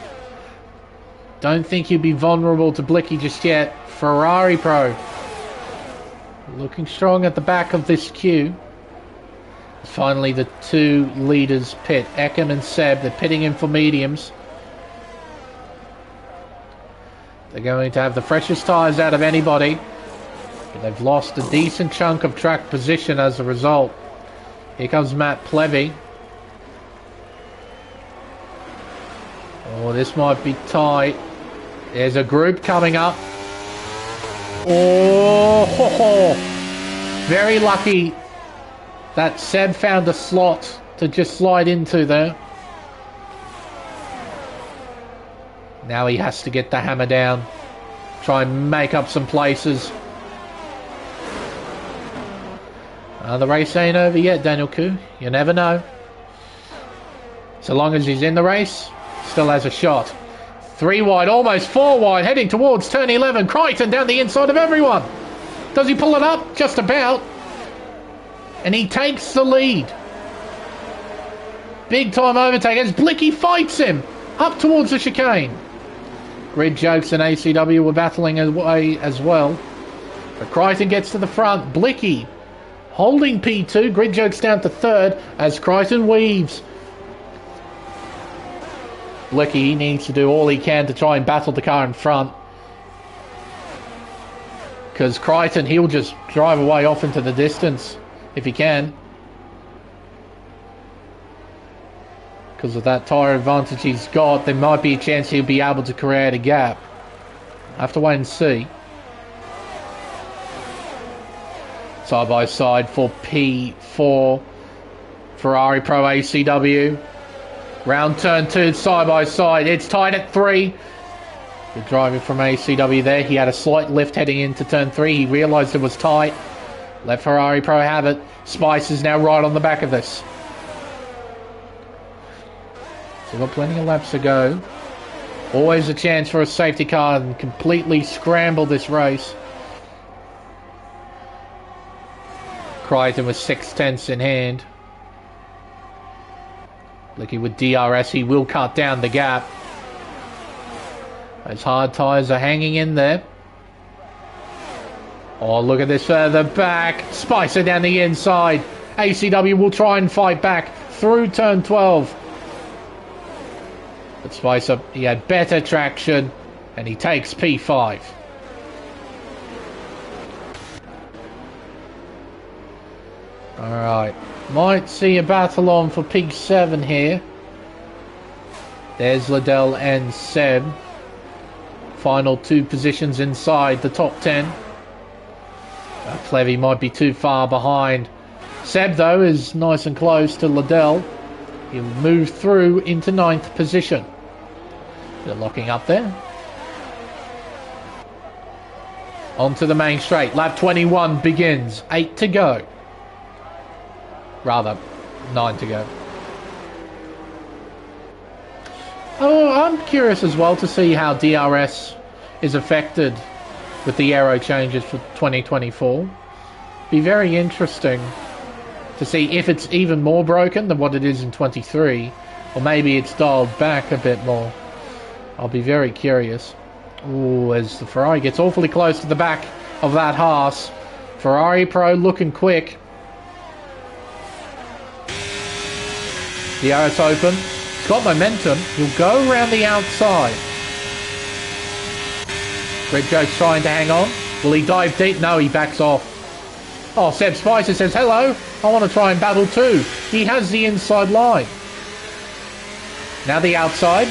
Don't think he'll be vulnerable to Blicky just yet. Ferrari Pro looking strong at the back of this queue. Finally, the two leaders pit. Everingham and Seb, they're pitting in for mediums. They're going to have the freshest tyres out of anybody. But they've lost a decent chunk of track position as a result. Here comes Matt Plevy. Oh, this might be tight. There's a group coming up. Oh, ho, ho. Very lucky that Seb found a slot to just slide into there. Now he has to get the hammer down. Try and make up some places. The race ain't over yet, Daniel Koo. You never know. So long as he's in the race, still has a shot. 3 wide, almost 4 wide, heading towards turn 11. Crichton down the inside of everyone. Does he pull it up? Just about. And he takes the lead. Big time overtake as Blicky fights him up towards the chicane. Grid Jokes and ACW were battling away as well. But Crichton gets to the front. Blicky holding P2. Grid Jokes down to 3rd as Crichton weaves. Blicky needs to do all he can to try and battle the car in front, because Crichton, he'll just drive away off into the distance if he can, because of that tyre advantage he's got. There might be a chance he'll be able to create a gap. I have to wait and see. Side by side for P4. Ferrari Pro ACW. Round turn 2, side by side. It's tied at 3. Good driving from ACW there. He had a slight lift heading into turn 3. He realised it was tight. Let Ferrari Pro have it. Spice is now right on the back of this. So we've got plenty of laps to go. Always a chance for a safety car and completely scramble this race. Crichton with 6/10 in hand. Blicky with DRS, he will cut down the gap. Those hard tyres are hanging in there. Oh, look at this further back. Spicer down the inside. ACW will try and fight back through turn 12. But Spicer, he had better traction and he takes P5. Alright. Might see a battle on for P7 here. There's Liddell and Seb. Final 2 positions inside the top 10. Plevy might be too far behind. Seb, though, is nice and close to Liddell. He'll move through into 9th position. They're locking up there. Onto the main straight. Lap 21 begins. 8 to go. Rather, 9 to go. Oh, I'm curious as well to see how DRS is affected with the aero changes for 2024. Be very interesting to see if it's even more broken than what it is in 23, or maybe it's dialed back a bit more. I'll be very curious. Ooh, as the Ferrari gets awfully close to the back of that Haas. Ferrari Pro looking quick. DRS open. He's got momentum. He'll go around the outside. Red Joke's trying to hang on. Will he dive deep? No, he backs off. Oh, Seb Spicer says, hello, I want to try and battle too. He has the inside line. Now the outside.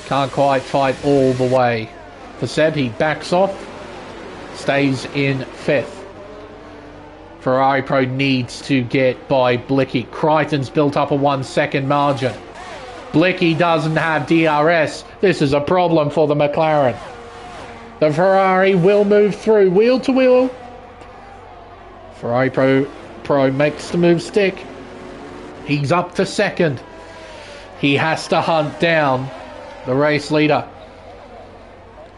Can't quite fight all the way. For Seb, he backs off. Stays in 5th. Ferrari Pro needs to get by Blicky. Crichton's built up a 1 second margin. Blicky doesn't have DRS. This is a problem for the McLaren. The Ferrari will move through wheel to wheel. Ferrari Pro makes the move stick. He's up to 2nd. He has to hunt down the race leader.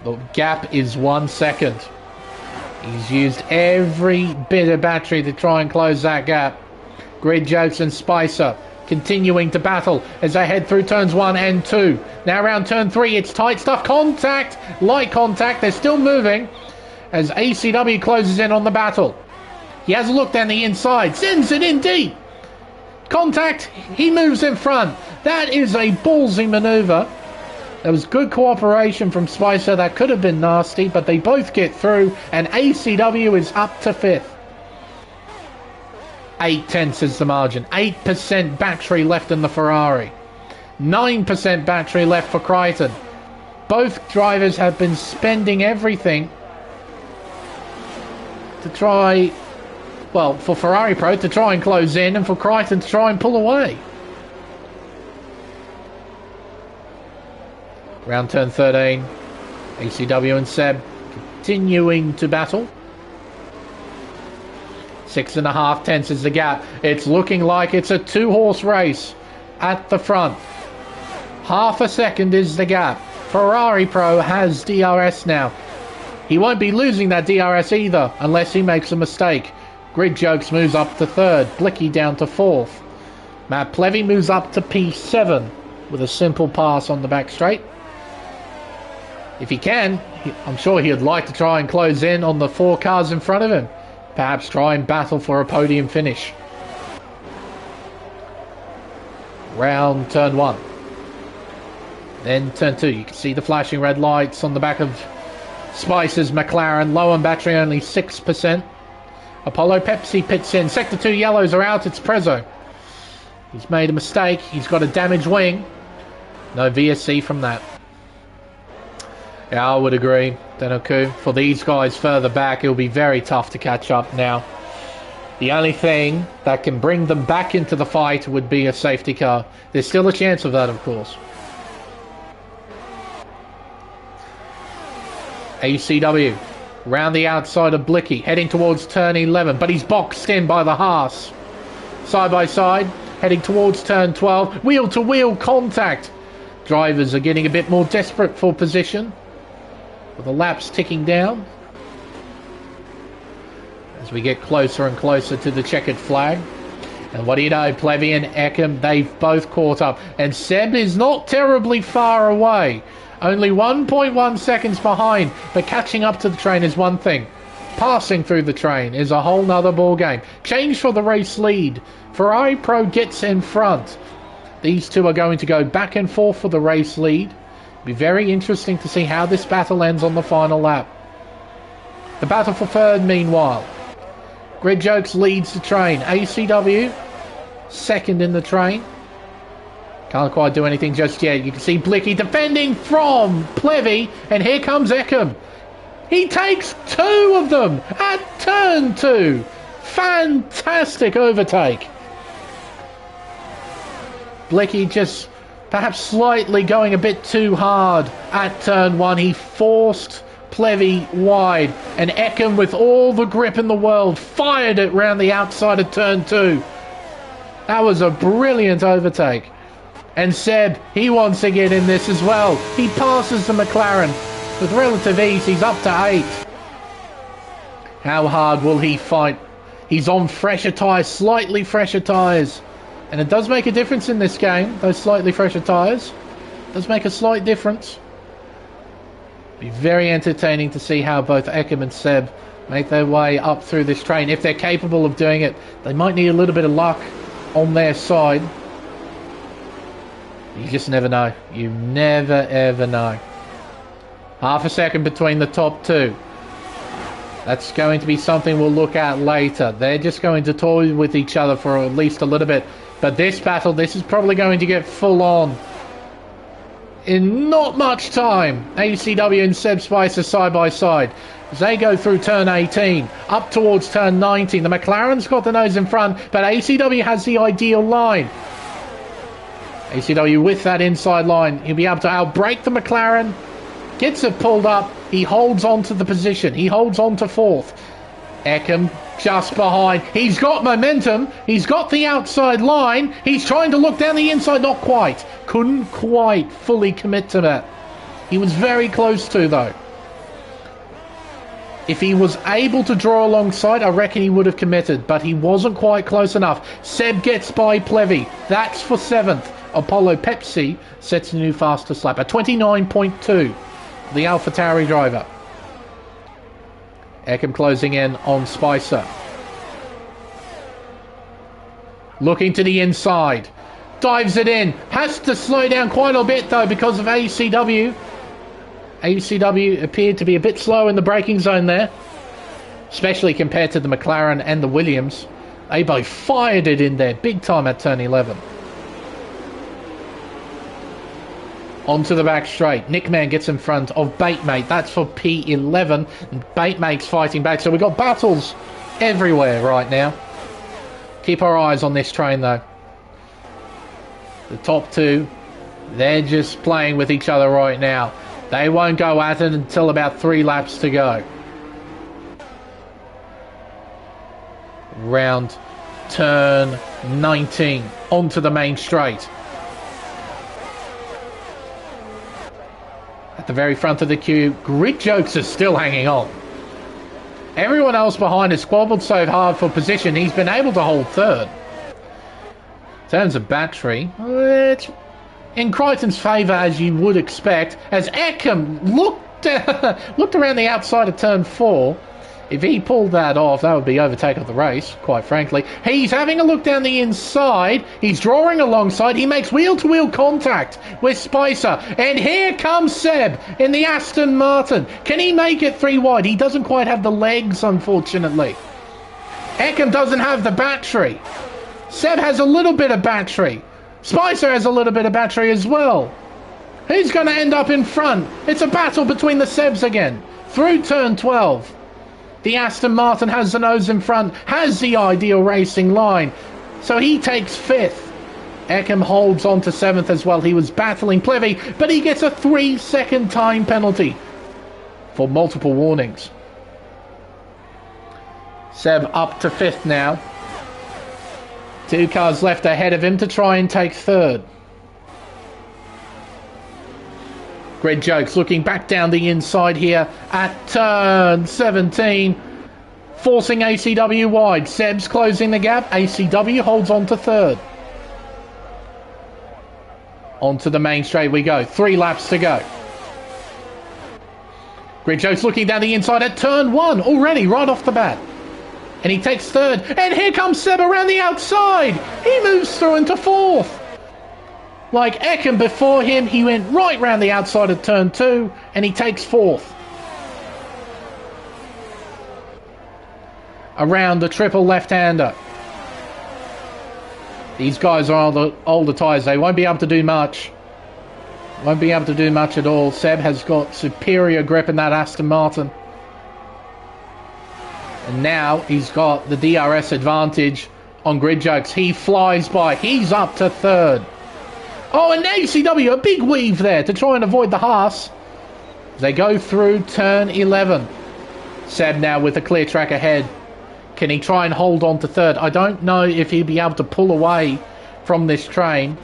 The gap is 1 second. He's used every bit of battery to try and close that gap. Grid Jokes and Spicer continuing to battle as they head through turns 1 and 2. Now around turn 3, it's tight stuff. Contact, light contact. They're still moving as ACW closes in on the battle. He has a look down the inside, sends it in deep. Contact, he moves in front. That is a ballsy maneuver. There was good cooperation from Spicer. That could have been nasty, but they both get through, and ACW is up to 5th. 8/10 is the margin. 8% battery left in the Ferrari. 9% battery left for Crichton. Both drivers have been spending everything to try, well, for Ferrari Pro to try and close in, and for Crichton to try and pull away. Round turn 13, ACW and Seb continuing to battle. 6.5 tenths is the gap. It's looking like it's a 2-horse race at the front. Half a second is the gap. Ferrari Pro has DRS now. He won't be losing that DRS either unless he makes a mistake. Grid Jokes moves up to 3rd. Blicky down to 4th. Matt Plevy moves up to P7 with a simple pass on the back straight. If he can, I'm sure he'd like to try and close in on the 4 cars in front of him. Perhaps try and battle for a podium finish. Round turn 1. Then turn 2. You can see the flashing red lights on the back of Spicer's McLaren. Low on battery, only 6%. Apollo Pepsi pits in. Sector 2 yellows are out. It's Prezzo. He's made a mistake. He's got a damaged wing. No VSC from that. Yeah, I would agree, Denoku. For these guys further back, it'll be very tough to catch up now. The only thing that can bring them back into the fight would be a safety car. There's still a chance of that, of course. ACW, round the outside of Blicky, heading towards turn 11, but he's boxed in by the Haas. Side by side, heading towards turn 12, wheel-to-wheel contact. Drivers are getting a bit more desperate for position, with the laps ticking down as we get closer and closer to the checkered flag. And what do you know, Plevy and Eckham, they've both caught up, and Seb is not terribly far away, only 1.1 seconds behind, but catching up to the train is one thing. Passing through the train is a whole nother ball game. Change for the race lead. Ferrari Pro gets in front. These two are going to go back and forth for the race lead. Be very interesting to see how this battle ends on the final lap. The battle for 3rd, meanwhile. Grid Jokes leads the train. ACW, 2nd in the train. Can't quite do anything just yet. You can see Blicky defending from Plevy, and here comes Eckham. He takes 2 of them at turn 2. Fantastic overtake. Blicky just perhaps slightly going a bit too hard at turn 1. He forced Plevy wide, and Eckham, with all the grip in the world, fired it round the outside of turn 2. That was a brilliant overtake. And Seb, he wants to get in this as well. He passes the McLaren with relative ease. He's up to 8. How hard will he fight? He's on fresher tyres, slightly fresher tyres. And it does make a difference in this game, those slightly fresher tyres. Does make a slight difference. Be very entertaining to see how both Eckham and Seb make their way up through this train. If they're capable of doing it, they might need a little bit of luck on their side. You just never know. You never ever know. Half a second between the top 2. That's going to be something we'll look at later. They're just going to toy with each other for at least a little bit. But this battle, this is probably going to get full on in not much time. ACW and Seb Spicer side by side as they go through turn 18 up towards turn 19. The McLaren's got the nose in front, but ACW has the ideal line. ACW with that inside line, he'll be able to outbrake the McLaren. Gets it pulled up. He holds on to the position. He holds on to 4th. Eckham just behind. He's got momentum. He's got the outside line. He's trying to look down the inside. Not quite. Couldn't quite fully commit to that. He was very close to, though. If he was able to draw alongside, I reckon he would have committed, but he wasn't quite close enough. Seb gets by Plevy. That's for 7th. Apollo Pepsi sets a new fastest lap at 29.2. The AlphaTauri driver. Eckham closing in on Spicer. Looking to the inside. Dives it in. Has to slow down quite a bit though because of ACW. ACW appeared to be a bit slow in the braking zone there. Especially compared to the McLaren and the Williams. They both fired it in there big time at turn 11. Onto the back straight. Nickman gets in front of Baitmate. That's for P11. And Baitmate's fighting back. So we've got battles everywhere right now. Keep our eyes on this train though. The top 2, they're just playing with each other right now. They won't go at it until about 3 laps to go. Round turn 19. Onto the main straight. At the very front of the queue, Grid Jokes is still hanging on. Everyone else behind has squabbled so hard for position, he's been able to hold 3rd. In terms of battery, it's in Crichton's favour as you would expect, as Eckham looked around the outside of turn 4. If he pulled that off, that would be overtake of the race, quite frankly. He's having a look down the inside. He's drawing alongside. He makes wheel-to-wheel contact with Spicer. And here comes Seb in the Aston Martin. Can he make it 3 wide? He doesn't quite have the legs, unfortunately. Eckham doesn't have the battery. Seb has a little bit of battery. Spicer has a little bit of battery as well. Who's going to end up in front? It's a battle between the Sebs again. Through turn 12. The Aston Martin has the nose in front, has the ideal racing line. So he takes 5th. Eckham holds on to 7th as well. He was battling Plevy, but he gets a 3-second time penalty for multiple warnings. Seb up to 5th now. 2 cars left ahead of him to try and take 3rd. Grid Jokes looking back down the inside here at turn 17. Forcing ACW wide. Seb's closing the gap. ACW holds on to 3rd. Onto the main straight we go. 3 laps to go. Grid Jokes looking down the inside at turn 1 already, right off the bat. And he takes 3rd. And here comes Seb around the outside. He moves through into 4th. Like Eckham before him, he went right round the outside of turn 2, and he takes 4th. Around the triple left-hander. These guys are on the older tyres. They won't be able to do much. Won't be able to do much at all. Seb has got superior grip in that Aston Martin. And now he's got the DRS advantage on Grid Jokes. He flies by. He's up to 3rd. Oh, and ACW, a big weave there to try and avoid the Haas. They go through turn 11. Seb now with a clear track ahead. Can he try and hold on to third? I don't know if he'll be able to pull away from this train,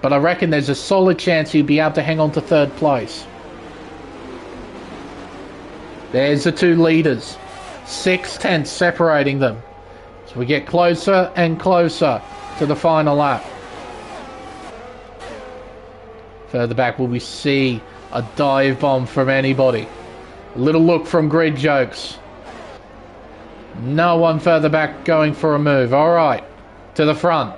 but I reckon there's a solid chance he'll be able to hang on to third place. There's the two leaders. 6/10 separating them. So we get closer and closer to the final lap. Further back, will we see a dive bomb from anybody? A little look from Grid Jokes. No one further back going for a move. Alright, to the front.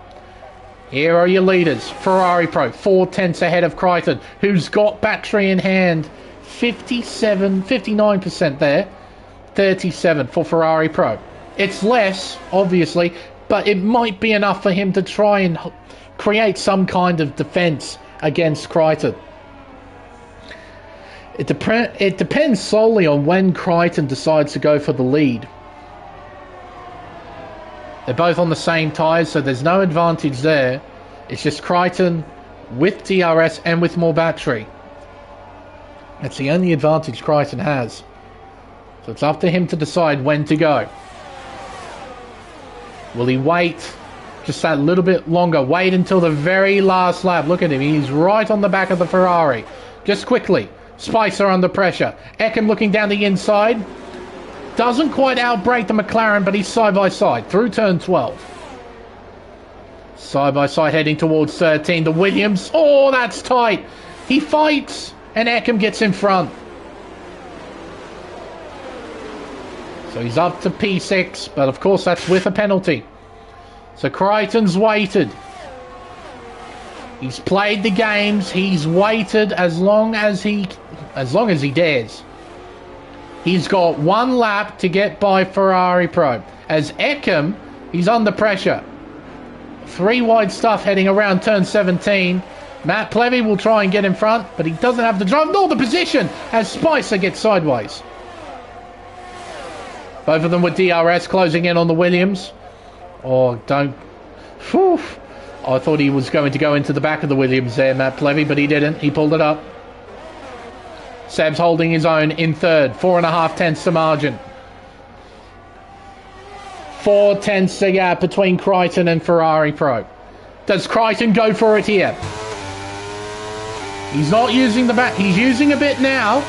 Here are your leaders. Ferrari Pro, 4/10 ahead of Crichton, who's got battery in hand. 59% there. 37 for Ferrari Pro. It's less, obviously, but it might be enough for him to try and create some kind of defense against Crichton. It depends solely on when Crichton decides to go for the lead. They're both on the same tyres, so there's no advantage there. It's just Crichton with DRS and with more battery. That's the only advantage Crichton has. So it's up to him to decide when to go. Will he wait just that little bit longer? Wait until the very last lap. Look at him. He's right on the back of the Ferrari. Just quickly. Spicer under pressure. Everingham looking down the inside. Doesn't quite outbrake the McLaren, but he's side by side through turn 12. Side by side heading towards 13. The Williams. Oh, that's tight. He fights and Everingham gets in front. So he's up to P6, but of course that's with a penalty. So Crichton's waited. He's played the games. He's waited as long as he dares. He's got one lap to get by Ferrari Pro. As Everingham, he's under pressure. 3 wide stuff heading around turn 17. Matt Plevy will try and get in front, but he doesn't have the drive nor the position as Spicer gets sideways. Both of them with DRS closing in on the Williams. Oh, don't... Whew. I thought he was going to go into the back of the Williams there, Matt Plevy, but he didn't. He pulled it up. Seb's holding his own in third. 4.5 to margin. 4/10 the gap between Crichton and Ferrari Pro. Does Crichton go for it here? He's not using the back. He's using a bit now.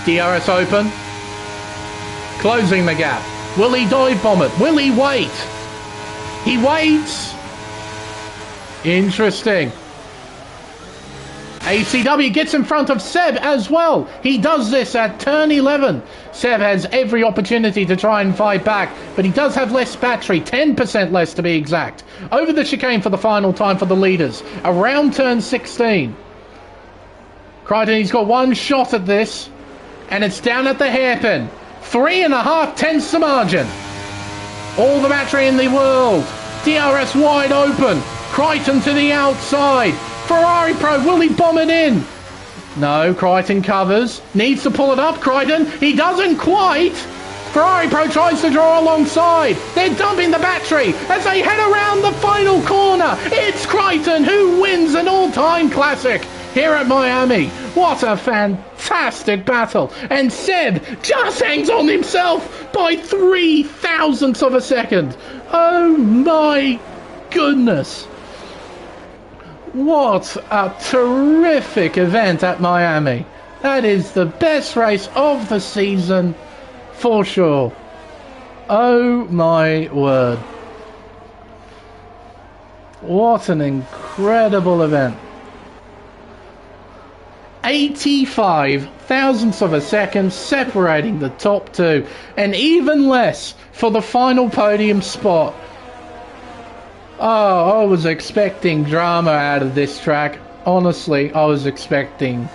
DRS open. Closing the gap. Will he dive bomb it? Will he wait? He waits. Interesting. ACW gets in front of Seb as well. He does this at turn 11. Seb has every opportunity to try and fight back, but he does have less battery, 10% less to be exact. Over the chicane for the final time for the leaders, around turn 16. Crichton, he's got one shot at this, and it's down at the hairpin. 3.5 to margin. All the battery in the world. DRS wide open. Crichton to the outside. Ferrari Pro, will he bomb it in? No, Crichton covers. Needs to pull it up, Crichton. He doesn't quite. Ferrari Pro tries to draw alongside. They're dumping the battery as they head around the final corner. It's Crichton who wins an all-time classic here at Miami. What a fantastic battle. And Seb just hangs on himself by 0.003 of a second. Oh my goodness. What a terrific event at Miami. That is the best race of the season for sure. Oh my word. What an incredible event. 85 thousandths of a second separating the top two, and even less for the final podium spot. Oh, I was expecting drama out of this track. Honestly, I was expecting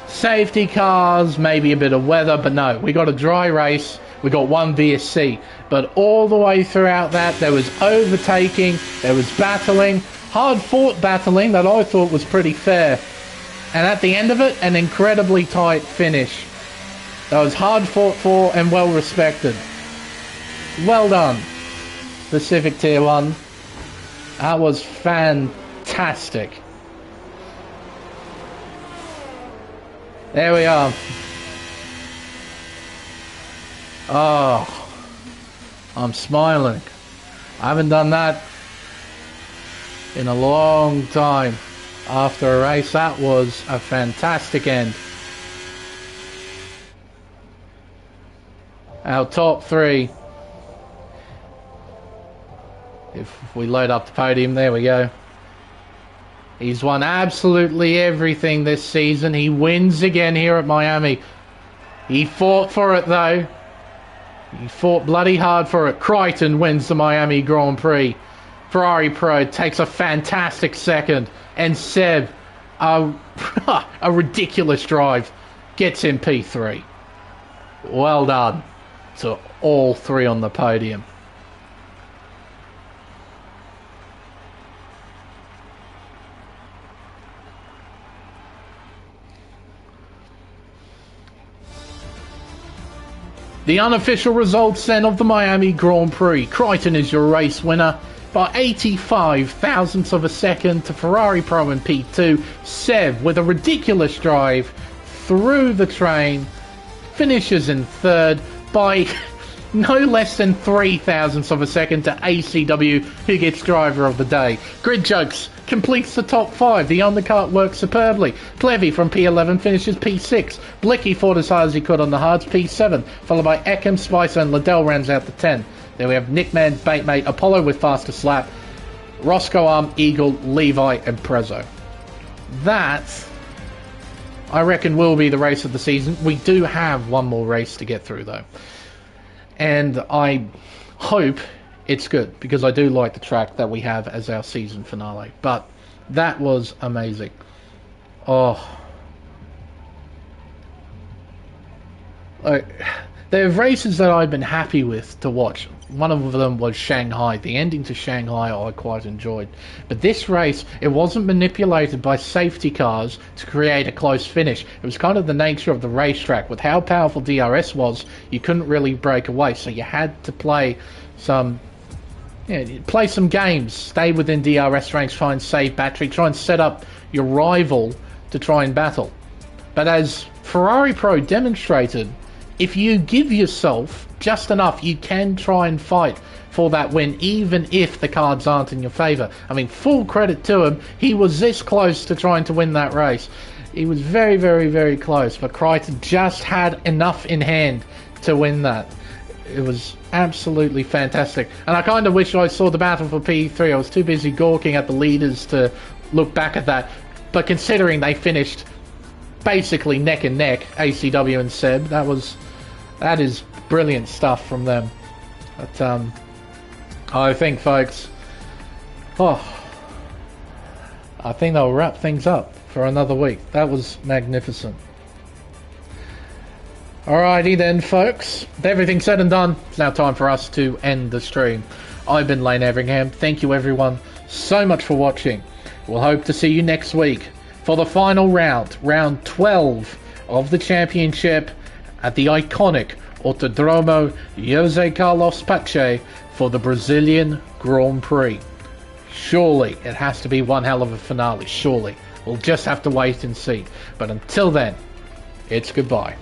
safety cars, maybe a bit of weather, but no, we got a dry race. We got one VSC, but all the way throughout that, there was overtaking, there was battling, hard-fought battling that I thought was pretty fair. And at the end of it, an incredibly tight finish. That was hard fought for and well respected. Well done, Pacific Tier 1. That was fantastic. There we are. Oh, I'm smiling. I haven't done that in a long time after a race. That was a fantastic end. Our top three. If we load up the podium, there we go. He's won absolutely everything this season. He wins again here at Miami. He fought for it though. He fought bloody hard for it. Crichton wins the Miami Grand Prix. Ferrari Pro takes a fantastic second. And Seb, a ridiculous drive, gets in P3. Well done to all three on the podium. The unofficial results then of the Miami Grand Prix. Crichton is your race winner by 85 thousandths of a second to Ferrari Pro in P2. Seb, with a ridiculous drive through the train, finishes in third by no less than 3 thousandths of a second to ACW, who gets driver of the day. Grid Jokes completes the top 5. The undercut works superbly. Plevy from P11 finishes P6. Blicky fought as hard as he could on the hards, P7, followed by Eckham, Spicer and Liddell rounds out the 10. Then we have Nickman, Baitmate, Apollo with fastest lap, Roscoe Arm, Eagle, Levi and Prezzo. That, I reckon, will be the race of the season. We do have one more race to get through though. And I hope it's good, because I do like the track that we have as our season finale. But that was amazing. Oh. There are races that I've been happy with to watch. One of them was Shanghai. The ending to Shanghai I quite enjoyed. But this race, it wasn't manipulated by safety cars to create a close finish. It was kind of the nature of the racetrack. With how powerful DRS was, you couldn't really break away. So you had to play some games. Stay within DRS range, try and save battery, try and set up your rival to try and battle. But as Ferrari Pro demonstrated, if you give yourself just enough, you can try and fight for that win, even if the cards aren't in your favour. I mean, full credit to him. He was this close to trying to win that race. He was very, very, very close, but Crichton just had enough in hand to win that. It was absolutely fantastic. And I kind of wish I saw the battle for P3. I was too busy gawking at the leaders to look back at that. But considering they finished basically neck and neck, ACW and Seb, that is brilliant stuff from them. But I think, folks, I think they'll wrap things up for another week. That was magnificent. Alrighty then, folks. With everything said and done, it's now time for us to end the stream. I've been Lane Everingham. Thank you everyone so much for watching. We'll hope to see you next week for the final round, round 12 of the championship at the iconic Autodromo Jose Carlos Pache for the Brazilian Grand Prix. Surely it has to be one hell of a finale, surely. We'll just have to wait and see. But until then, it's goodbye.